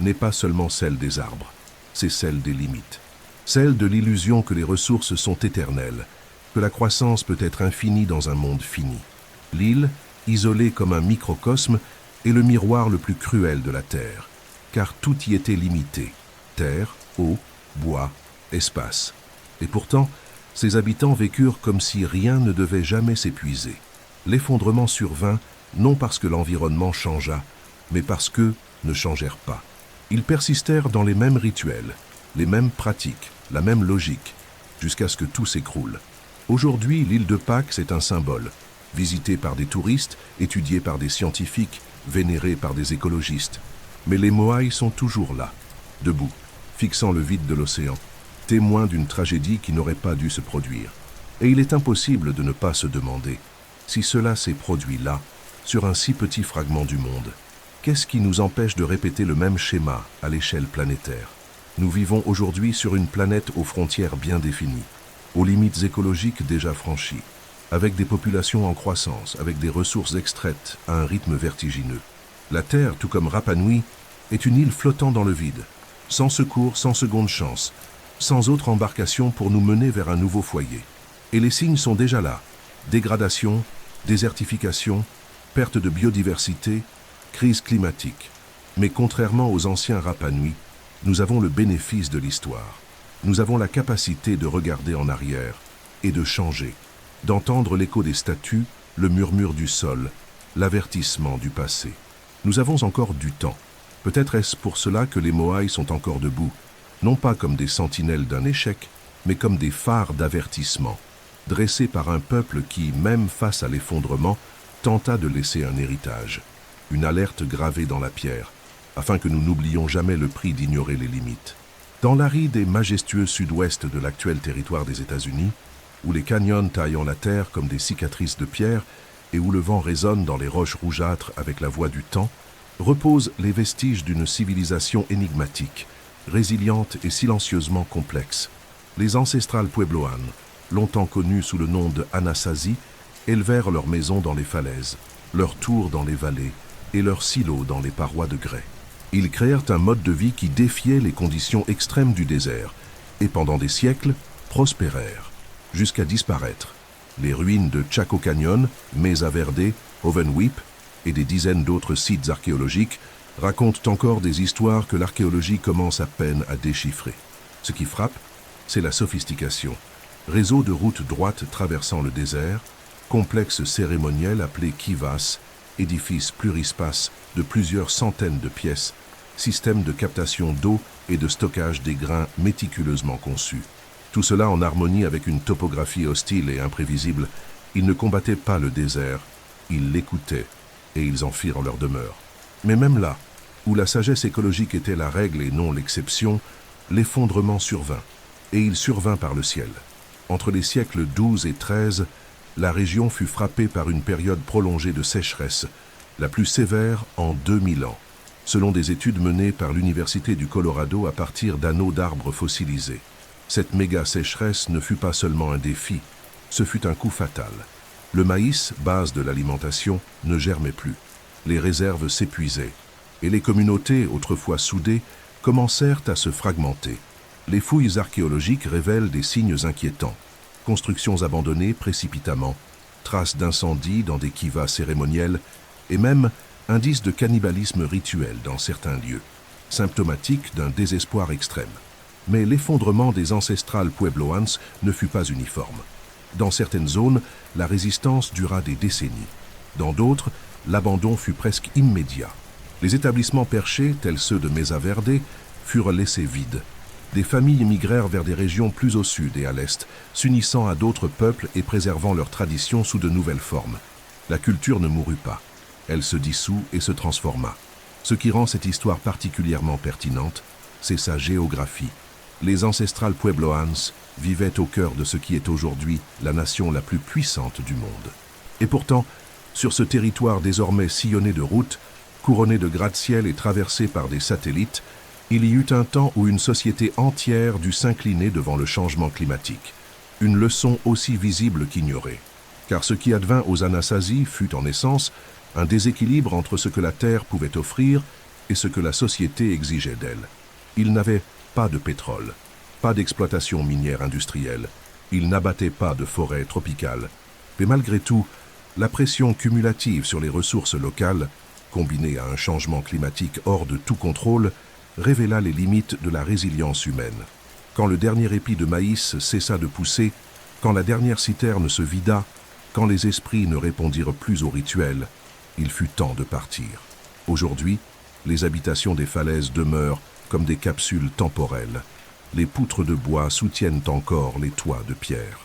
n'est pas seulement celle des arbres, c'est celle des limites. Celle de l'illusion que les ressources sont éternelles, que la croissance peut être infinie dans un monde fini. L'île, isolée comme un microcosme, est le miroir le plus cruel de la Terre, car tout y était limité. Terre, eau, bois, espace. Et pourtant, ses habitants vécurent comme si rien ne devait jamais s'épuiser. L'effondrement survint, non parce que l'environnement changea, mais parce qu'eux ne changèrent pas. Ils persistèrent dans les mêmes rituels, les mêmes pratiques, la même logique, jusqu'à ce que tout s'écroule. Aujourd'hui, l'île de Pâques, c'est un symbole, visité par des touristes, étudié par des scientifiques, vénéré par des écologistes. Mais les Moai sont toujours là, debout, fixant le vide de l'océan, témoins d'une tragédie qui n'aurait pas dû se produire. Et il est impossible de ne pas se demander si cela s'est produit là, sur un si petit fragment du monde. Qu'est-ce qui nous empêche de répéter le même schéma à l'échelle planétaire? Nous vivons aujourd'hui sur une planète aux frontières bien définies, aux limites écologiques déjà franchies, avec des populations en croissance, avec des ressources extraites à un rythme vertigineux. La Terre, tout comme Rapa Nui, est une île flottant dans le vide, sans secours, sans seconde chance, sans autre embarcation pour nous mener vers un nouveau foyer. Et les signes sont déjà là. Dégradation, désertification, perte de biodiversité, crise climatique. Mais contrairement aux anciens Rapa Nui, nous avons le bénéfice de l'histoire. Nous avons la capacité de regarder en arrière et de changer, d'entendre l'écho des statues, le murmure du sol, l'avertissement du passé. Nous avons encore du temps. Peut-être est-ce pour cela que les Moai sont encore debout, non pas comme des sentinelles d'un échec, mais comme des phares d'avertissement, dressés par un peuple qui, même face à l'effondrement, tenta de laisser un héritage, une alerte gravée dans la pierre, afin que nous n'oublions jamais le prix d'ignorer les limites. Dans l'aride et majestueux sud-ouest de l'actuel territoire des États-Unis, où les canyons taillent la terre comme des cicatrices de pierre et où le vent résonne dans les roches rougeâtres avec la voix du temps, reposent les vestiges d'une civilisation énigmatique, résiliente et silencieusement complexe. Les ancestrales puebloanes, longtemps connues sous le nom de Anasazi, élevèrent leurs maisons dans les falaises, leurs tours dans les vallées et leurs silos dans les parois de grès. Ils créèrent un mode de vie qui défiait les conditions extrêmes du désert et pendant des siècles prospérèrent, jusqu'à disparaître. Les ruines de Chaco Canyon, Mesa Verde, Hovenweep et des dizaines d'autres sites archéologiques racontent encore des histoires que l'archéologie commence à peine à déchiffrer. Ce qui frappe, c'est la sophistication. Réseau de routes droites traversant le désert, complexe cérémoniel appelé kivas, édifice plurispace de plusieurs centaines de pièces, système de captation d'eau et de stockage des grains méticuleusement conçus. Tout cela en harmonie avec une topographie hostile et imprévisible. Ils ne combattaient pas le désert, ils l'écoutaient, et ils en firent leur demeure. Mais même là, où la sagesse écologique était la règle et non l'exception, l'effondrement survint, et il survint par le ciel. Entre les siècles XII et XIII, la région fut frappée par une période prolongée de sécheresse, la plus sévère en 2000 ans, selon des études menées par l'Université du Colorado à partir d'anneaux d'arbres fossilisés. Cette méga sécheresse ne fut pas seulement un défi, ce fut un coup fatal. Le maïs, base de l'alimentation, ne germait plus. Les réserves s'épuisaient, et les communautés, autrefois soudées, commencèrent à se fragmenter. Les fouilles archéologiques révèlent des signes inquiétants. Constructions abandonnées précipitamment, traces d'incendies dans des kivas cérémoniels, et même indices de cannibalisme rituel dans certains lieux, symptomatiques d'un désespoir extrême. Mais l'effondrement des ancestrales puebloans ne fut pas uniforme. Dans certaines zones, la résistance dura des décennies. Dans d'autres, l'abandon fut presque immédiat. Les établissements perchés, tels ceux de Mesa Verde, furent laissés vides. Des familles migrèrent vers des régions plus au sud et à l'est, s'unissant à d'autres peuples et préservant leurs traditions sous de nouvelles formes. La culture ne mourut pas. Elle se dissout et se transforma. Ce qui rend cette histoire particulièrement pertinente, c'est sa géographie. Les ancestrales Puebloans vivaient au cœur de ce qui est aujourd'hui la nation la plus puissante du monde. Et pourtant, sur ce territoire désormais sillonné de routes, couronné de gratte-ciel et traversé par des satellites, il y eut un temps où une société entière dut s'incliner devant le changement climatique. Une leçon aussi visible qu'ignorée. Car ce qui advint aux Anasazi fut en essence un déséquilibre entre ce que la Terre pouvait offrir et ce que la société exigeait d'elle. Ils n'avaient pas de pétrole, pas d'exploitation minière industrielle, ils n'abattaient pas de forêts tropicales. Mais malgré tout, la pression cumulative sur les ressources locales, combinée à un changement climatique hors de tout contrôle, révéla les limites de la résilience humaine. Quand le dernier épi de maïs cessa de pousser, quand la dernière citerne se vida, quand les esprits ne répondirent plus aux rituels, il fut temps de partir. Aujourd'hui, les habitations des falaises demeurent comme des capsules temporelles. Les poutres de bois soutiennent encore les toits de pierre.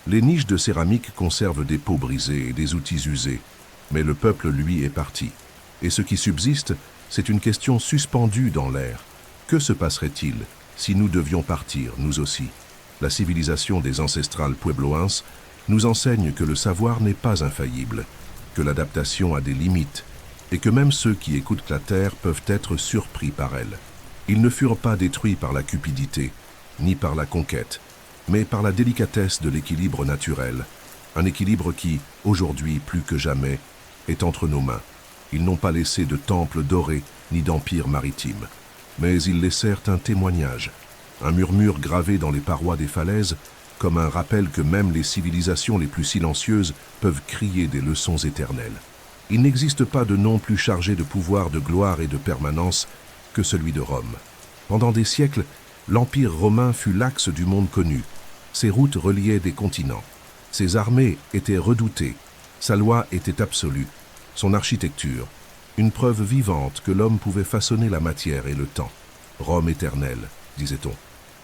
Les niches de céramique conservent des pots brisés et des outils usés, mais le peuple, lui, est parti. Et ce qui subsiste, c'est une question suspendue dans l'air. Que se passerait-il si nous devions partir, nous aussi? La civilisation des ancestrales Puebloans nous enseigne que le savoir n'est pas infaillible, que l'adaptation a des limites, et que même ceux qui écoutent la terre peuvent être surpris par elle. Ils ne furent pas détruits par la cupidité, ni par la conquête, mais par la délicatesse de l'équilibre naturel, un équilibre qui, aujourd'hui plus que jamais, est entre nos mains. Ils n'ont pas laissé de temples dorés ni d'empire maritime, mais ils laissèrent un témoignage, un murmure gravé dans les parois des falaises, comme un rappel que même les civilisations les plus silencieuses peuvent crier des leçons éternelles. Il n'existe pas de nom plus chargé de pouvoir, de gloire et de permanence que celui de Rome. Pendant des siècles, l'Empire romain fut l'axe du monde connu. Ses routes reliaient des continents. Ses armées étaient redoutées. Sa loi était absolue. Son architecture, une preuve vivante que l'homme pouvait façonner la matière et le temps. Rome éternelle, disait-on.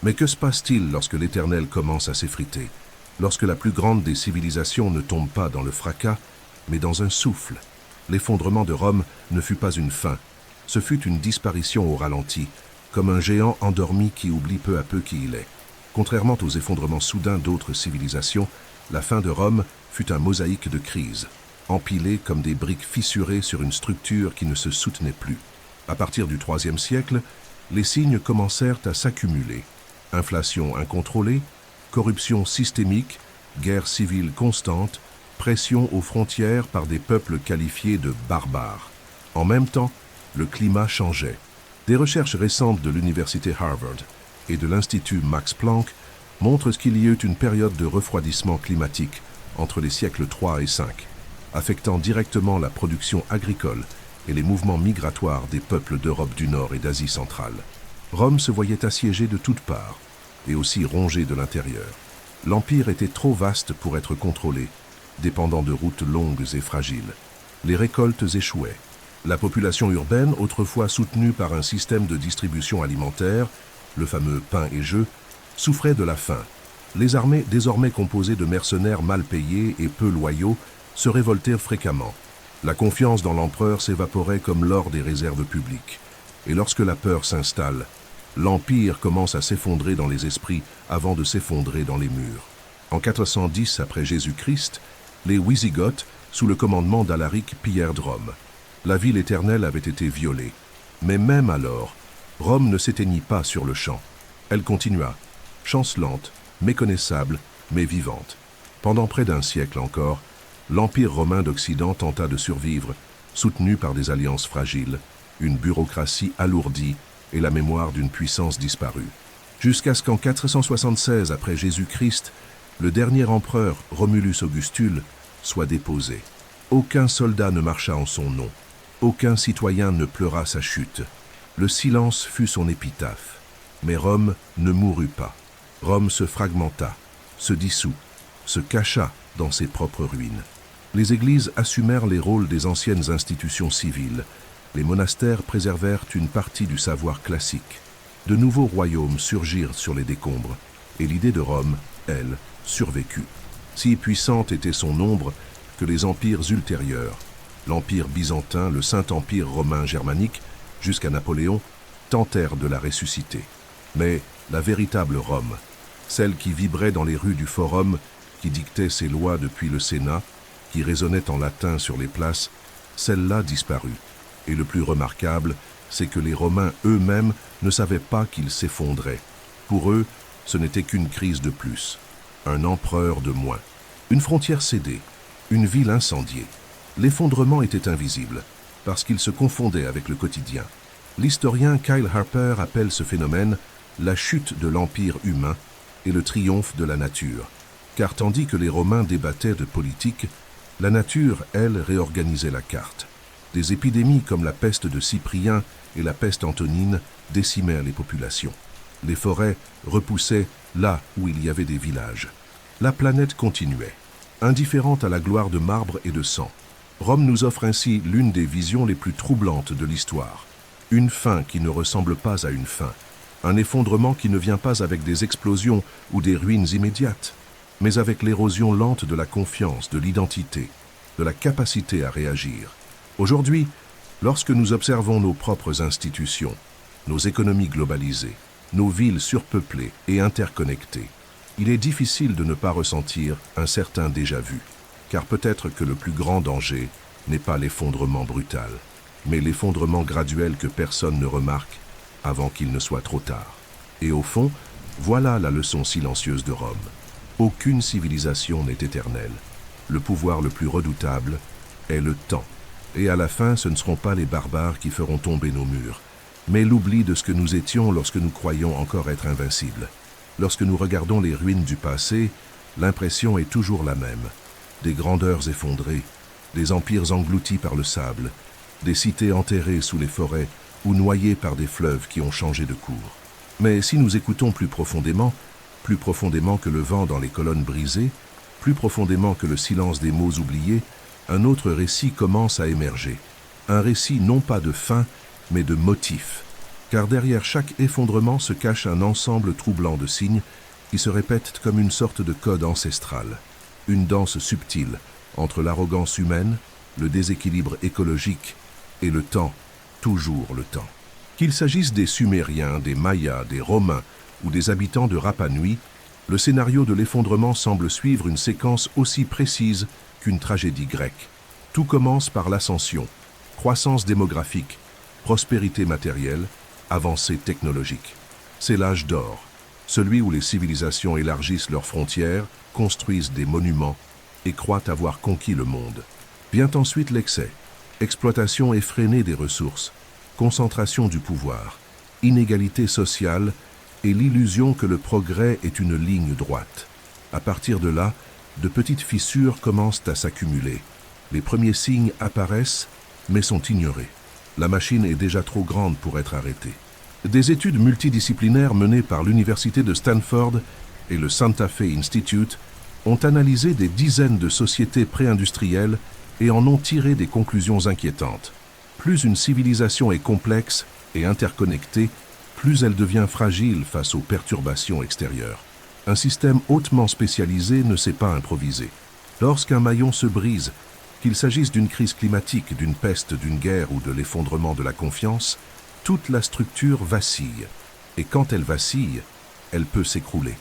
Mais que se passe-t-il lorsque l'éternel commence à s'effriter? Lorsque la plus grande des civilisations ne tombe pas dans le fracas, mais dans un souffle? L'effondrement de Rome ne fut pas une fin. Ce fut une disparition au ralenti, comme un géant endormi qui oublie peu à peu qui il est. Contrairement aux effondrements soudains d'autres civilisations, la fin de Rome fut un mosaïque de crises, empilées comme des briques fissurées sur une structure qui ne se soutenait plus. À partir du IIIe siècle, les signes commencèrent à s'accumuler. Inflation incontrôlée, corruption systémique, guerre civile constante, pression aux frontières par des peuples qualifiés de barbares. En même temps, le climat changeait. Des recherches récentes de l'université Harvard et de l'Institut Max Planck montrent qu'il y eut une période de refroidissement climatique entre les siècles 3 et 5, affectant directement la production agricole et les mouvements migratoires des peuples d'Europe du Nord et d'Asie centrale. Rome se voyait assiégée de toutes parts et aussi rongée de l'intérieur. L'empire était trop vaste pour être contrôlé, dépendant de routes longues et fragiles. Les récoltes échouaient. La population urbaine, autrefois soutenue par un système de distribution alimentaire, le fameux pain et jeu, souffrait de la faim. Les armées, désormais composées de mercenaires mal payés et peu loyaux, se révoltèrent fréquemment. La confiance dans l'empereur s'évaporait comme l'or des réserves publiques. Et lorsque la peur s'installe, l'Empire commence à s'effondrer dans les esprits avant de s'effondrer dans les murs. En 410 après Jésus-Christ, les Wisigoths, sous le commandement d'Alaric, pillèrent Rome. La ville éternelle avait été violée. Mais même alors, Rome ne s'éteignit pas sur le champ. Elle continua, chancelante, méconnaissable, mais vivante. Pendant près d'un siècle encore, l'Empire romain d'Occident tenta de survivre, soutenu par des alliances fragiles, une bureaucratie alourdie et la mémoire d'une puissance disparue. Jusqu'à ce qu'en 476 après Jésus-Christ, le dernier empereur, Romulus Augustule, soit déposé. Aucun soldat ne marcha en son nom. Aucun citoyen ne pleura sa chute. Le silence fut son épitaphe. Mais Rome ne mourut pas. Rome se fragmenta, se dissout, se cacha dans ses propres ruines. Les églises assumèrent les rôles des anciennes institutions civiles. Les monastères préservèrent une partie du savoir classique. De nouveaux royaumes surgirent sur les décombres, et l'idée de Rome, elle, survécut. Si puissante était son nombre que les empires ultérieurs, l'Empire byzantin, le Saint-Empire romain germanique, jusqu'à Napoléon, tentèrent de la ressusciter. Mais la véritable Rome, celle qui vibrait dans les rues du Forum, qui dictait ses lois depuis le Sénat, qui résonnait en latin sur les places, celle-là disparut. Et le plus remarquable, c'est que les Romains eux-mêmes ne savaient pas qu'ils s'effondraient. Pour eux, ce n'était qu'une crise de plus, un empereur de moins, une frontière cédée, une ville incendiée. L'effondrement était invisible, parce qu'il se confondait avec le quotidien. L'historien Kyle Harper appelle ce phénomène la chute de l'empire humain et le triomphe de la nature. Car tandis que les Romains débattaient de politique, la nature, elle, réorganisait la carte. Des épidémies comme la peste de Cyprien et la peste antonine décimèrent les populations. Les forêts repoussaient là où il y avait des villages. La planète continuait, indifférente à la gloire de marbre et de sang. Rome nous offre ainsi l'une des visions les plus troublantes de l'histoire. Une fin qui ne ressemble pas à une fin. Un effondrement qui ne vient pas avec des explosions ou des ruines immédiates, mais avec l'érosion lente de la confiance, de l'identité, de la capacité à réagir. Aujourd'hui, lorsque nous observons nos propres institutions, nos économies globalisées, nos villes surpeuplées et interconnectées, il est difficile de ne pas ressentir un certain déjà-vu, car peut-être que le plus grand danger n'est pas l'effondrement brutal, mais l'effondrement graduel que personne ne remarque avant qu'il ne soit trop tard. Et au fond, voilà la leçon silencieuse de Rome. Aucune civilisation n'est éternelle. Le pouvoir le plus redoutable est le temps. Et à la fin, ce ne seront pas les barbares qui feront tomber nos murs, mais l'oubli de ce que nous étions lorsque nous croyions encore être invincibles. Lorsque nous regardons les ruines du passé, l'impression est toujours la même. Des grandeurs effondrées, des empires engloutis par le sable, des cités enterrées sous les forêts ou noyées par des fleuves qui ont changé de cours. Mais si nous écoutons plus profondément que le vent dans les colonnes brisées, plus profondément que le silence des mots oubliés, un autre récit commence à émerger. Un récit non pas de fin, mais de motif. Car derrière chaque effondrement se cache un ensemble troublant de signes qui se répètent comme une sorte de code ancestral. Une danse subtile entre l'arrogance humaine, le déséquilibre écologique et le temps, toujours le temps. Qu'il s'agisse des Sumériens, des Mayas, des Romains ou des habitants de Rapa Nui, le scénario de l'effondrement semble suivre une séquence aussi précise qu'une tragédie grecque. Tout commence par l'ascension, croissance démographique, prospérité matérielle, avancée technologique. C'est l'âge d'or, celui où les civilisations élargissent leurs frontières, construisent des monuments et croient avoir conquis le monde. Vient ensuite l'excès, exploitation effrénée des ressources, concentration du pouvoir, inégalité sociale et l'illusion que le progrès est une ligne droite. À partir de là, de petites fissures commencent à s'accumuler. Les premiers signes apparaissent, mais sont ignorés. La machine est déjà trop grande pour être arrêtée. Des études multidisciplinaires menées par l'Université de Stanford et le Santa Fe Institute ont analysé des dizaines de sociétés pré-industrielles et en ont tiré des conclusions inquiétantes. Plus une civilisation est complexe et interconnectée, plus elle devient fragile face aux perturbations extérieures. Un système hautement spécialisé ne sait pas improviser. Lorsqu'un maillon se brise, qu'il s'agisse d'une crise climatique, d'une peste, d'une guerre ou de l'effondrement de la confiance, toute la structure vacille. Et quand elle vacille, elle peut s'écrouler.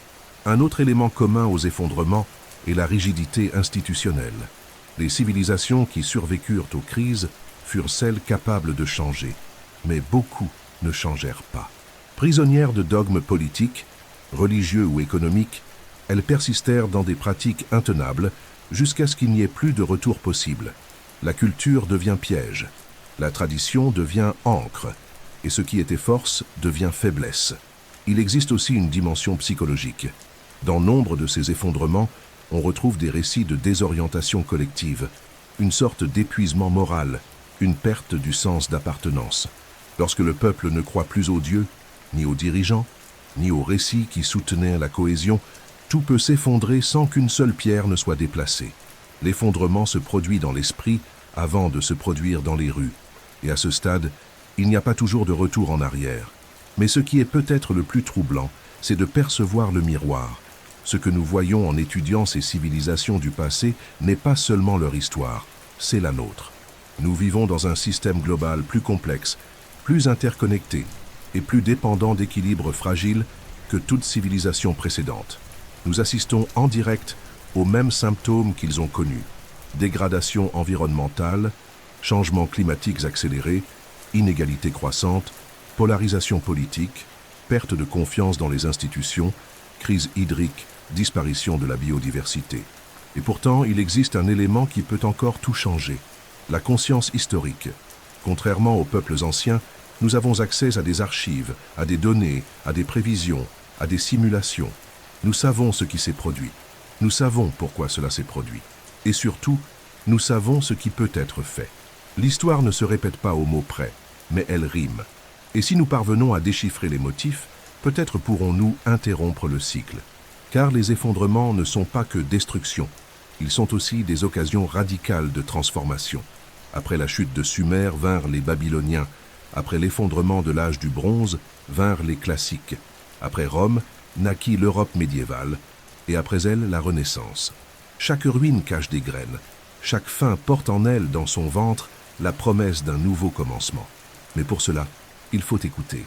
Un autre élément commun aux effondrements est la rigidité institutionnelle. Les civilisations qui survécurent aux crises furent celles capables de changer, mais beaucoup ne changèrent pas. Prisonnières de dogmes politiques, religieux ou économiques, elles persistèrent dans des pratiques intenables jusqu'à ce qu'il n'y ait plus de retour possible. La culture devient piège, la tradition devient ancre, et ce qui était force devient faiblesse. Il existe aussi une dimension psychologique. Dans nombre de ces effondrements, on retrouve des récits de désorientation collective, une sorte d'épuisement moral, une perte du sens d'appartenance. Lorsque le peuple ne croit plus aux dieux, ni aux dirigeants, ni aux récits qui soutenaient la cohésion, tout peut s'effondrer sans qu'une seule pierre ne soit déplacée. L'effondrement se produit dans l'esprit avant de se produire dans les rues. Et à ce stade, il n'y a pas toujours de retour en arrière. Mais ce qui est peut-être le plus troublant, c'est de percevoir le miroir. Ce que nous voyons en étudiant ces civilisations du passé n'est pas seulement leur histoire, c'est la nôtre. Nous vivons dans un système global plus complexe, plus interconnecté, et plus dépendant d'équilibres fragiles que toute civilisation précédente. Nous assistons en direct aux mêmes symptômes qu'ils ont connus: dégradation environnementale, changements climatiques accélérés, inégalités croissantes, polarisation politique, perte de confiance dans les institutions, crise hydrique, disparition de la biodiversité. Et pourtant, il existe un élément qui peut encore tout changer: la conscience historique. Contrairement aux peuples anciens, nous avons accès à des archives, à des données, à des prévisions, à des simulations. Nous savons ce qui s'est produit. Nous savons pourquoi cela s'est produit. Et surtout, nous savons ce qui peut être fait. L'histoire ne se répète pas au mot près, mais elle rime. Et si nous parvenons à déchiffrer les motifs, peut-être pourrons-nous interrompre le cycle. Car les effondrements ne sont pas que destruction, ils sont aussi des occasions radicales de transformation. Après la chute de Sumer vinrent les Babyloniens, après l'effondrement de l'âge du bronze vinrent les classiques, après Rome naquit l'Europe médiévale, et après elle la Renaissance. Chaque ruine cache des graines, chaque fin porte en elle dans son ventre la promesse d'un nouveau commencement. Mais pour cela, il faut écouter.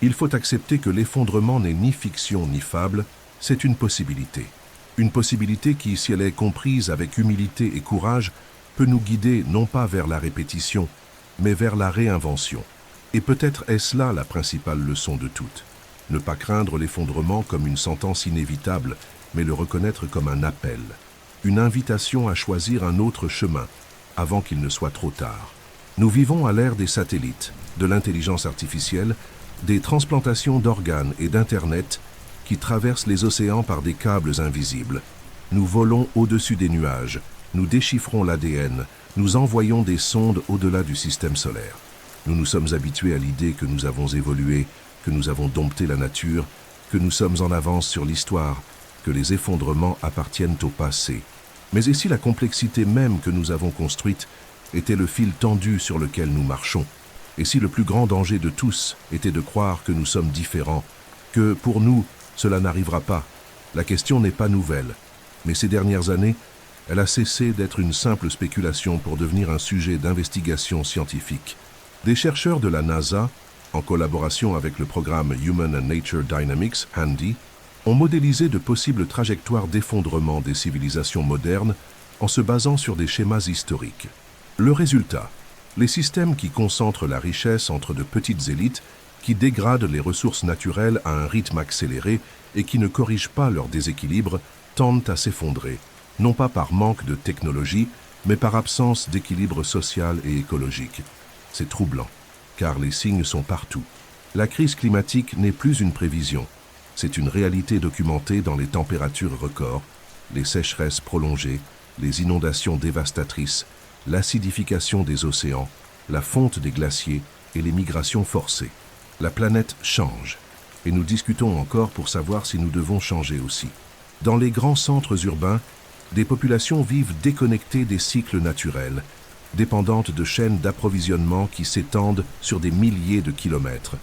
Il faut accepter que l'effondrement n'est ni fiction ni fable, c'est une possibilité. Une possibilité qui, si elle est comprise avec humilité et courage, peut nous guider non pas vers la répétition, mais vers la réinvention. Et peut-être est-ce là la principale leçon de toutes. Ne pas craindre l'effondrement comme une sentence inévitable, mais le reconnaître comme un appel. Une invitation à choisir un autre chemin, avant qu'il ne soit trop tard. Nous vivons à l'ère des satellites, de l'intelligence artificielle, des transplantations d'organes et d'Internet qui traversent les océans par des câbles invisibles. Nous volons au-dessus des nuages, nous déchiffrons l'ADN, nous envoyons des sondes au-delà du système solaire. Nous nous sommes habitués à l'idée que nous avons évolué, que nous avons dompté la nature, que nous sommes en avance sur l'histoire, que les effondrements appartiennent au passé. Mais et si la complexité même que nous avons construite était le fil tendu sur lequel nous marchons? Et si le plus grand danger de tous était de croire que nous sommes différents, que pour nous, cela n'arrivera pas? La question n'est pas nouvelle, mais ces dernières années, elle a cessé d'être une simple spéculation pour devenir un sujet d'investigation scientifique. Des chercheurs de la NASA, en collaboration avec le programme Human and Nature Dynamics, HANDY, ont modélisé de possibles trajectoires d'effondrement des civilisations modernes en se basant sur des schémas historiques. Le résultat: les systèmes qui concentrent la richesse entre de petites élites, qui dégradent les ressources naturelles à un rythme accéléré et qui ne corrigent pas leur déséquilibre, tendent à s'effondrer, non pas par manque de technologie, mais par absence d'équilibre social et écologique. C'est troublant, car les signes sont partout. La crise climatique n'est plus une prévision, c'est une réalité documentée dans les températures records, les sécheresses prolongées, les inondations dévastatrices, l'acidification des océans, la fonte des glaciers et les migrations forcées. La planète change, et nous discutons encore pour savoir si nous devons changer aussi. Dans les grands centres urbains, des populations vivent déconnectées des cycles naturels, dépendantes de chaînes d'approvisionnement qui s'étendent sur des milliers de kilomètres.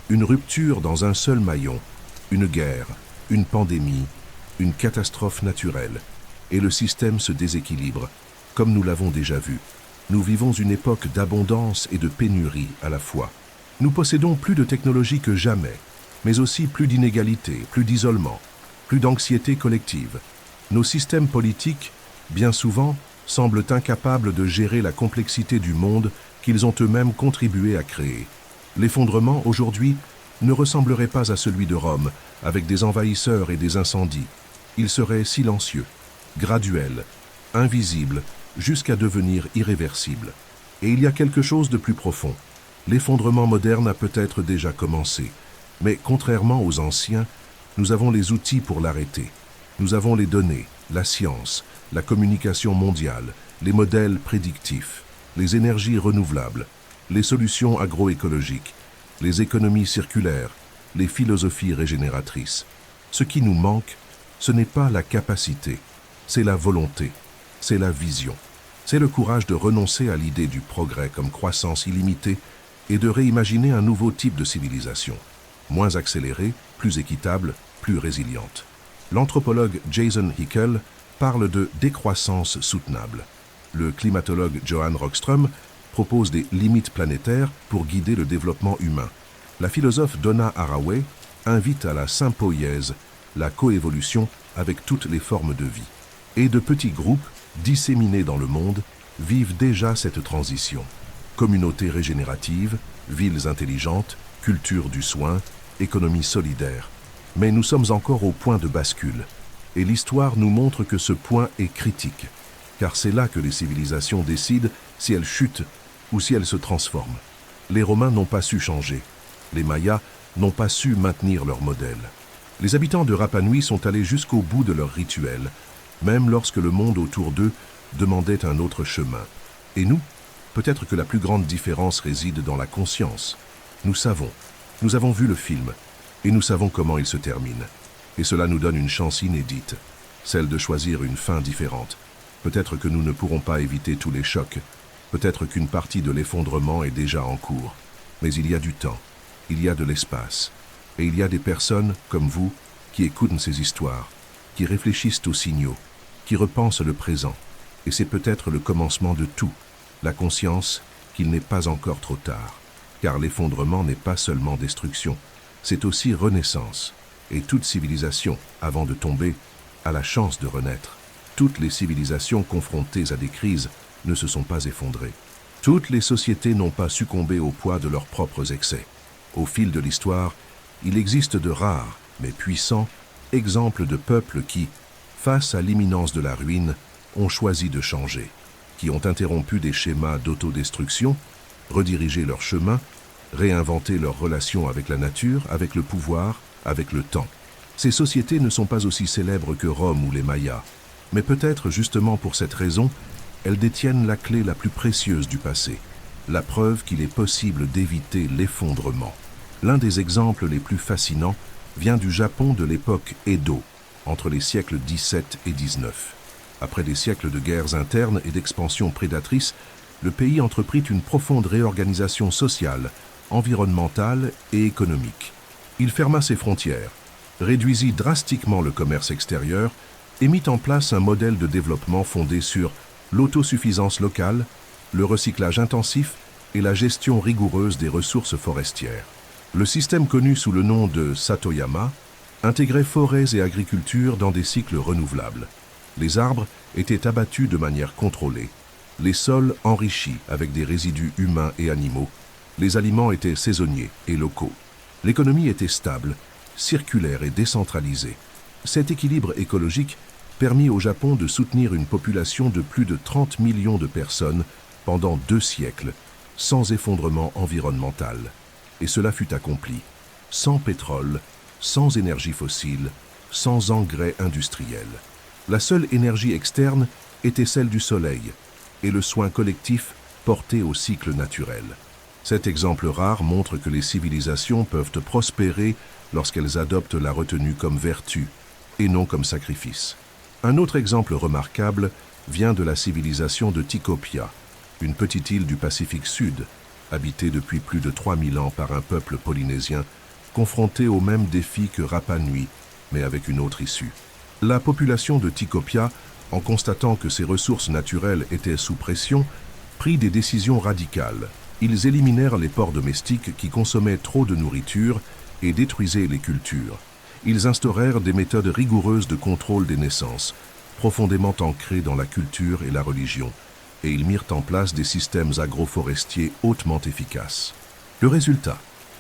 Une rupture dans un seul maillon, une guerre, une pandémie, une catastrophe naturelle, et le système se déséquilibre, comme nous l'avons déjà vu. Nous vivons une époque d'abondance et de pénurie à la fois. Nous possédons plus de technologie que jamais, mais aussi plus d'inégalités, plus d'isolement, plus d'anxiété collective. Nos systèmes politiques, bien souvent, semblent incapables de gérer la complexité du monde qu'ils ont eux-mêmes contribué à créer. L'effondrement, aujourd'hui, ne ressemblerait pas à celui de Rome, avec des envahisseurs et des incendies. Il serait silencieux, graduel, invisible, jusqu'à devenir irréversible. Et il y a quelque chose de plus profond. L'effondrement moderne a peut-être déjà commencé, mais contrairement aux anciens, nous avons les outils pour l'arrêter. Nous avons les données, la science, la communication mondiale, les modèles prédictifs, les énergies renouvelables, les solutions agroécologiques, les économies circulaires, les philosophies régénératrices. Ce qui nous manque, ce n'est pas la capacité, c'est la volonté, c'est la vision. C'est le courage de renoncer à l'idée du progrès comme croissance illimitée et de réimaginer un nouveau type de civilisation, moins accélérée, plus équitable, plus résiliente. L'anthropologue Jason Hickel parle de décroissance soutenable. Le climatologue Johan Rockström propose des limites planétaires pour guider le développement humain. La philosophe Donna Haraway invite à la sympoïèse, la coévolution avec toutes les formes de vie. Et de petits groupes, disséminés dans le monde, vivent déjà cette transition. Communautés régénératives, villes intelligentes, culture du soin, économie solidaire. Mais nous sommes encore au point de bascule. Et l'histoire nous montre que ce point est critique. Car c'est là que les civilisations décident si elles chutent ou si elles se transforment. Les Romains n'ont pas su changer. Les Mayas n'ont pas su maintenir leur modèle. Les habitants de Rapa Nui sont allés jusqu'au bout de leur rituel, même lorsque le monde autour d'eux demandait un autre chemin. Et nous, peut-être que la plus grande différence réside dans la conscience. Nous avons vu le film, et nous savons comment il se termine. Et cela nous donne une chance inédite, celle de choisir une fin différente. Peut-être que nous ne pourrons pas éviter tous les chocs, peut-être qu'une partie de l'effondrement est déjà en cours. Mais il y a du temps, il y a de l'espace, et il y a des personnes, comme vous, qui écoutent ces histoires, qui réfléchissent aux signaux, qui repensent le présent. Et c'est peut-être le commencement de tout, la conscience qu'il n'est pas encore trop tard. Car l'effondrement n'est pas seulement destruction, c'est aussi renaissance. Et toute civilisation, avant de tomber, a la chance de renaître. Toutes les civilisations confrontées à des crises ne se sont pas effondrées. Toutes les sociétés n'ont pas succombé au poids de leurs propres excès. Au fil de l'histoire, il existe de rares, mais puissants, exemples de peuples qui, face à l'imminence de la ruine, ont choisi de changer, qui ont interrompu des schémas d'autodestruction, redirigé leur chemin, réinventé leurs relations avec la nature, avec le pouvoir, avec le temps. Ces sociétés ne sont pas aussi célèbres que Rome ou les Mayas, mais peut-être justement pour cette raison, elles détiennent la clé la plus précieuse du passé, la preuve qu'il est possible d'éviter l'effondrement. L'un des exemples les plus fascinants vient du Japon de l'époque Edo, entre les siècles XVII et XIX. Après des siècles de guerres internes et d'expansion prédatrice, le pays entreprit une profonde réorganisation sociale, environnementale et économique. Il ferma ses frontières, réduisit drastiquement le commerce extérieur et mit en place un modèle de développement fondé sur l'autosuffisance locale, le recyclage intensif et la gestion rigoureuse des ressources forestières. Le système connu sous le nom de Satoyama intégrait forêts et agriculture dans des cycles renouvelables. Les arbres étaient abattus de manière contrôlée, les sols enrichis avec des résidus humains et animaux, les aliments étaient saisonniers et locaux. L'économie était stable, circulaire et décentralisée. Cet équilibre écologique permit au Japon de soutenir une population de plus de 30 millions de personnes pendant 2 siècles, sans effondrement environnemental. Et cela fut accompli, sans pétrole, sans énergie fossile, sans engrais industriels. La seule énergie externe était celle du soleil, et le soin collectif porté au cycle naturel. Cet exemple rare montre que les civilisations peuvent prospérer lorsqu'elles adoptent la retenue comme vertu, et non comme sacrifice. Un autre exemple remarquable vient de la civilisation de Tikopia, une petite île du Pacifique Sud, habitée depuis plus de 3000 ans par un peuple polynésien, confronté aux mêmes défis que Rapa Nui, mais avec une autre issue. La population de Tikopia, en constatant que ses ressources naturelles étaient sous pression, prit des décisions radicales. Ils éliminèrent les porcs domestiques qui consommaient trop de nourriture et détruisaient les cultures. Ils instaurèrent des méthodes rigoureuses de contrôle des naissances, profondément ancrées dans la culture et la religion, et ils mirent en place des systèmes agroforestiers hautement efficaces. Le résultat,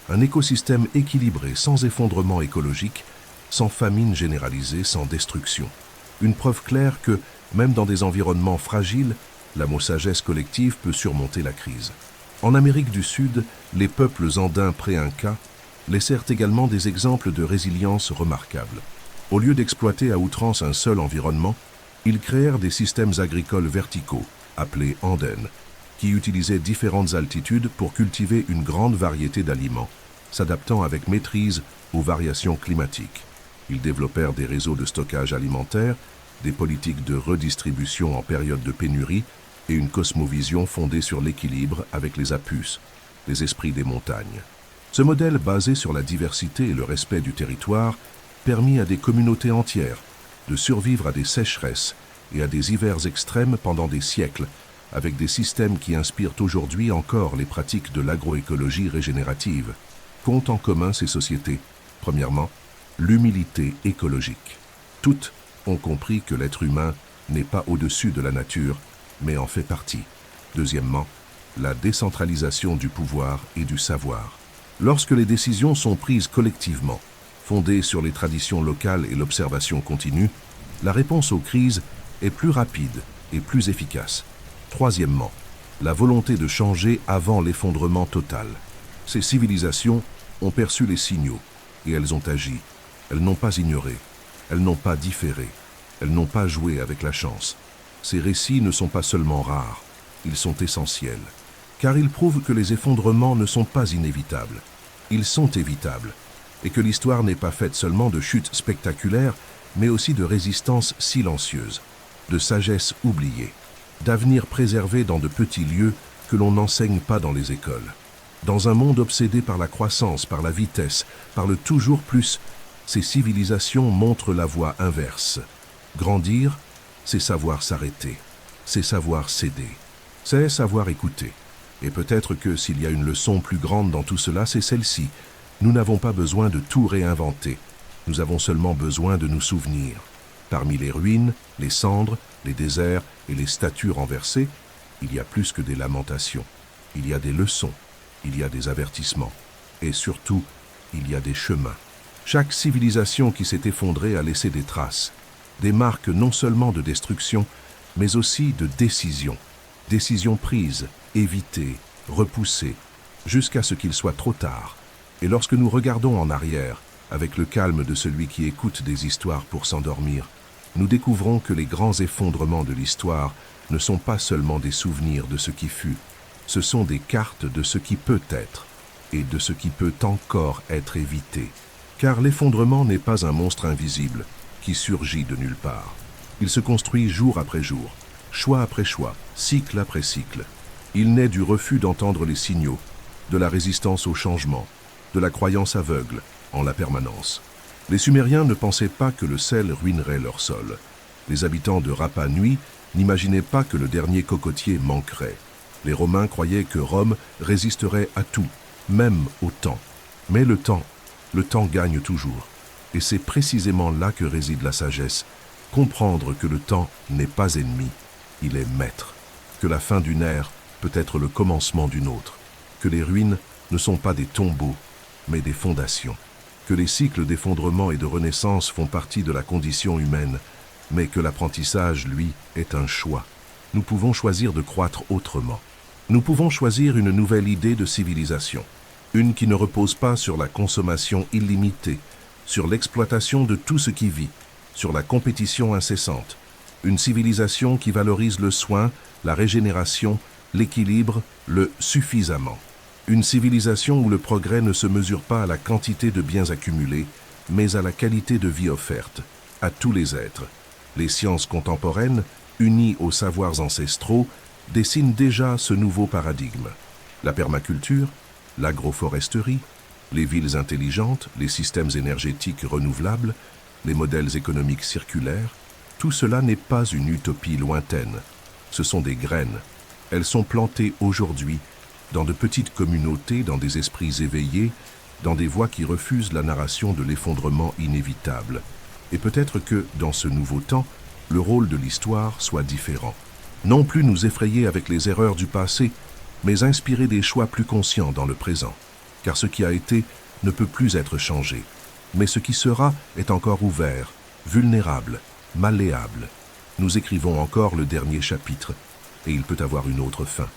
un écosystème équilibré sans effondrement écologique, sans famine généralisée, sans destruction. Une preuve claire que, même dans des environnements fragiles, la sagesse collective peut surmonter la crise. En Amérique du Sud, les peuples andins pré-incas laissèrent également des exemples de résilience remarquables. Au lieu d'exploiter à outrance un seul environnement, ils créèrent des systèmes agricoles verticaux, appelés andennes, qui utilisaient différentes altitudes pour cultiver une grande variété d'aliments, s'adaptant avec maîtrise aux variations climatiques. Ils développèrent des réseaux de stockage alimentaire, des politiques de redistribution en période de pénurie et une cosmovision fondée sur l'équilibre avec les apus, les esprits des montagnes. Ce modèle basé sur la diversité et le respect du territoire permit à des communautés entières de survivre à des sécheresses et à des hivers extrêmes pendant des siècles, avec des systèmes qui inspirent aujourd'hui encore les pratiques de l'agroécologie régénérative. qu'ont en commun ces sociétés? Premièrement, l'humilité écologique. Toutes ont compris que l'être humain n'est pas au-dessus de la nature, mais en fait partie. Deuxièmement, la décentralisation du pouvoir et du savoir. Lorsque les décisions sont prises collectivement, fondées sur les traditions locales et l'observation continue, la réponse aux crises est plus rapide et plus efficace. Troisièmement, la volonté de changer avant l'effondrement total. Ces civilisations ont perçu les signaux et elles ont agi. Elles n'ont pas ignoré, elles n'ont pas différé, elles n'ont pas joué avec la chance. Ces récits ne sont pas seulement rares, ils sont essentiels, car ils prouvent que les effondrements ne sont pas inévitables. Ils sont évitables, et que l'histoire n'est pas faite seulement de chutes spectaculaires, mais aussi de résistances silencieuses, de sagesse oubliée, d'avenir préservé dans de petits lieux que l'on n'enseigne pas dans les écoles. Dans un monde obsédé par la croissance, par la vitesse, par le toujours plus, ces civilisations montrent la voie inverse. Grandir, c'est savoir s'arrêter, c'est savoir céder, c'est savoir écouter. Et peut-être que s'il y a une leçon plus grande dans tout cela, c'est celle-ci. Nous n'avons pas besoin de tout réinventer. Nous avons seulement besoin de nous souvenir. Parmi les ruines, les cendres, les déserts et les statues renversées, il y a plus que des lamentations. Il y a des leçons, il y a des avertissements. Et surtout, il y a des chemins. Chaque civilisation qui s'est effondrée a laissé des traces, des marques non seulement de destruction, mais aussi de décision. Décisions prises, évitées, repoussées, jusqu'à ce qu'il soit trop tard. Et lorsque nous regardons en arrière, avec le calme de celui qui écoute des histoires pour s'endormir, nous découvrons que les grands effondrements de l'histoire ne sont pas seulement des souvenirs de ce qui fut, ce sont des cartes de ce qui peut être et de ce qui peut encore être évité. Car l'effondrement n'est pas un monstre invisible qui surgit de nulle part. Il se construit jour après jour, choix après choix, cycle après cycle. Il naît du refus d'entendre les signaux, de la résistance au changement, de la croyance aveugle en la permanence. Les Sumériens ne pensaient pas que le sel ruinerait leur sol. Les habitants de Rapa Nui n'imaginaient pas que le dernier cocotier manquerait. Les Romains croyaient que Rome résisterait à tout, même au temps. Mais le temps gagne toujours. Et c'est précisément là que réside la sagesse. Comprendre que le temps n'est pas ennemi, il est maître. Que la fin d'une ère peut être le commencement d'une autre. Que les ruines ne sont pas des tombeaux, mais des fondations. Que les cycles d'effondrement et de renaissance font partie de la condition humaine, mais que l'apprentissage, lui, est un choix. Nous pouvons choisir de croître autrement. Nous pouvons choisir une nouvelle idée de civilisation. Une qui ne repose pas sur la consommation illimitée, sur l'exploitation de tout ce qui vit, sur la compétition incessante. Une civilisation qui valorise le soin, la régénération, l'équilibre, le suffisamment. Une civilisation où le progrès ne se mesure pas à la quantité de biens accumulés, mais à la qualité de vie offerte, à tous les êtres. Les sciences contemporaines, unies aux savoirs ancestraux, dessinent déjà ce nouveau paradigme. La permaculture, l'agroforesterie, les villes intelligentes, les systèmes énergétiques renouvelables, les modèles économiques circulaires, tout cela n'est pas une utopie lointaine. Ce sont des graines. Elles sont plantées aujourd'hui dans de petites communautés, dans des esprits éveillés, dans des voix qui refusent la narration de l'effondrement inévitable. Et peut-être que, dans ce nouveau temps, le rôle de l'histoire soit différent. Non plus nous effrayer avec les erreurs du passé, mais inspirer des choix plus conscients dans le présent. Car ce qui a été ne peut plus être changé. Mais ce qui sera est encore ouvert, vulnérable, malléable. Nous écrivons encore le dernier chapitre, et il peut avoir une autre fin.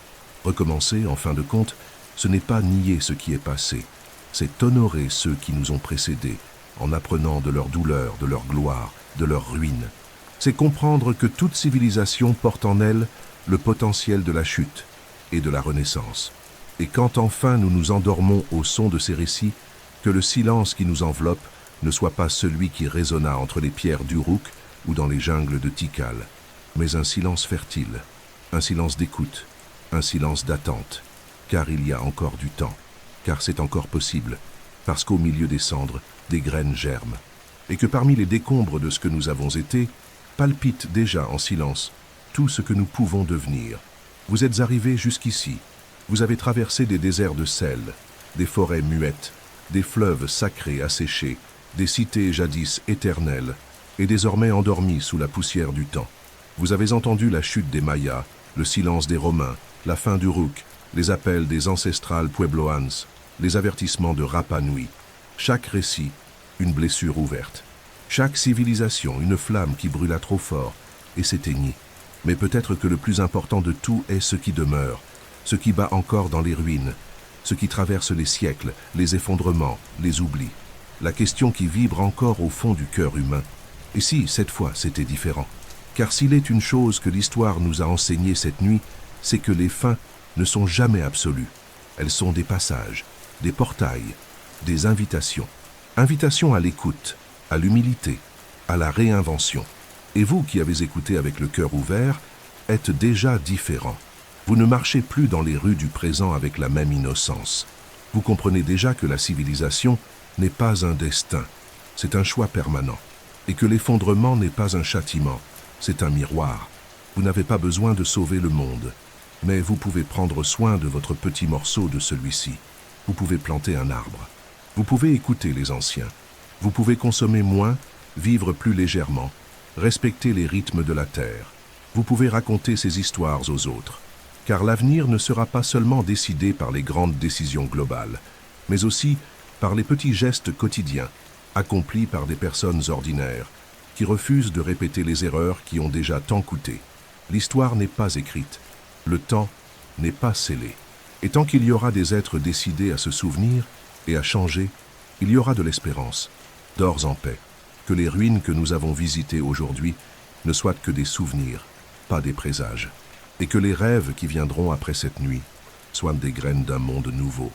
Recommencer, en fin de compte, ce n'est pas nier ce qui est passé, c'est honorer ceux qui nous ont précédés, en apprenant de leur douleur, de leur gloire, de leur ruine. C'est comprendre que toute civilisation porte en elle le potentiel de la chute et de la renaissance. Et quand enfin nous nous endormons au son de ces récits, que le silence qui nous enveloppe ne soit pas celui qui résonna entre les pierres d'Uruk ou dans les jungles de Tikal, mais un silence fertile, un silence d'écoute, un silence d'attente, car il y a encore du temps, car c'est encore possible, parce qu'au milieu des cendres, des graines germent, et que parmi les décombres de ce que nous avons été, palpite déjà en silence tout ce que nous pouvons devenir. Vous êtes arrivés jusqu'ici, vous avez traversé des déserts de sel, des forêts muettes, des fleuves sacrés asséchés, des cités jadis éternelles, et désormais endormies sous la poussière du temps. Vous avez entendu la chute des Mayas, le silence des Romains, la fin du Rouk, les appels des ancestrales Puebloans, les avertissements de Rapa Nui. Chaque récit, une blessure ouverte. Chaque civilisation, une flamme qui brûla trop fort et s'éteignit. Mais peut-être que le plus important de tout est ce qui demeure, ce qui bat encore dans les ruines, ce qui traverse les siècles, les effondrements, les oublis. La question qui vibre encore au fond du cœur humain. Et si, cette fois, c'était différent? Car s'il est une chose que l'histoire nous a enseignée cette nuit, c'est que les fins ne sont jamais absolues. Elles sont des passages, des portails, des invitations. Invitations à l'écoute, à l'humilité, à la réinvention. Et vous qui avez écouté avec le cœur ouvert, êtes déjà différent. Vous ne marchez plus dans les rues du présent avec la même innocence. Vous comprenez déjà que la civilisation n'est pas un destin, c'est un choix permanent. Et que l'effondrement n'est pas un châtiment, c'est un miroir. Vous n'avez pas besoin de sauver le monde, mais vous pouvez prendre soin de votre petit morceau de celui-ci. Vous pouvez planter un arbre. Vous pouvez écouter les anciens. Vous pouvez consommer moins, vivre plus légèrement, respecter les rythmes de la terre. Vous pouvez raconter ces histoires aux autres. Car l'avenir ne sera pas seulement décidé par les grandes décisions globales, mais aussi par les petits gestes quotidiens, accomplis par des personnes ordinaires, qui refusent de répéter les erreurs qui ont déjà tant coûté. L'histoire n'est pas écrite, le temps n'est pas scellé. Et tant qu'il y aura des êtres décidés à se souvenir et à changer, il y aura de l'espérance. Dors en paix, que les ruines que nous avons visitées aujourd'hui ne soient que des souvenirs, pas des présages, et que les rêves qui viendront après cette nuit soient des graines d'un monde nouveau.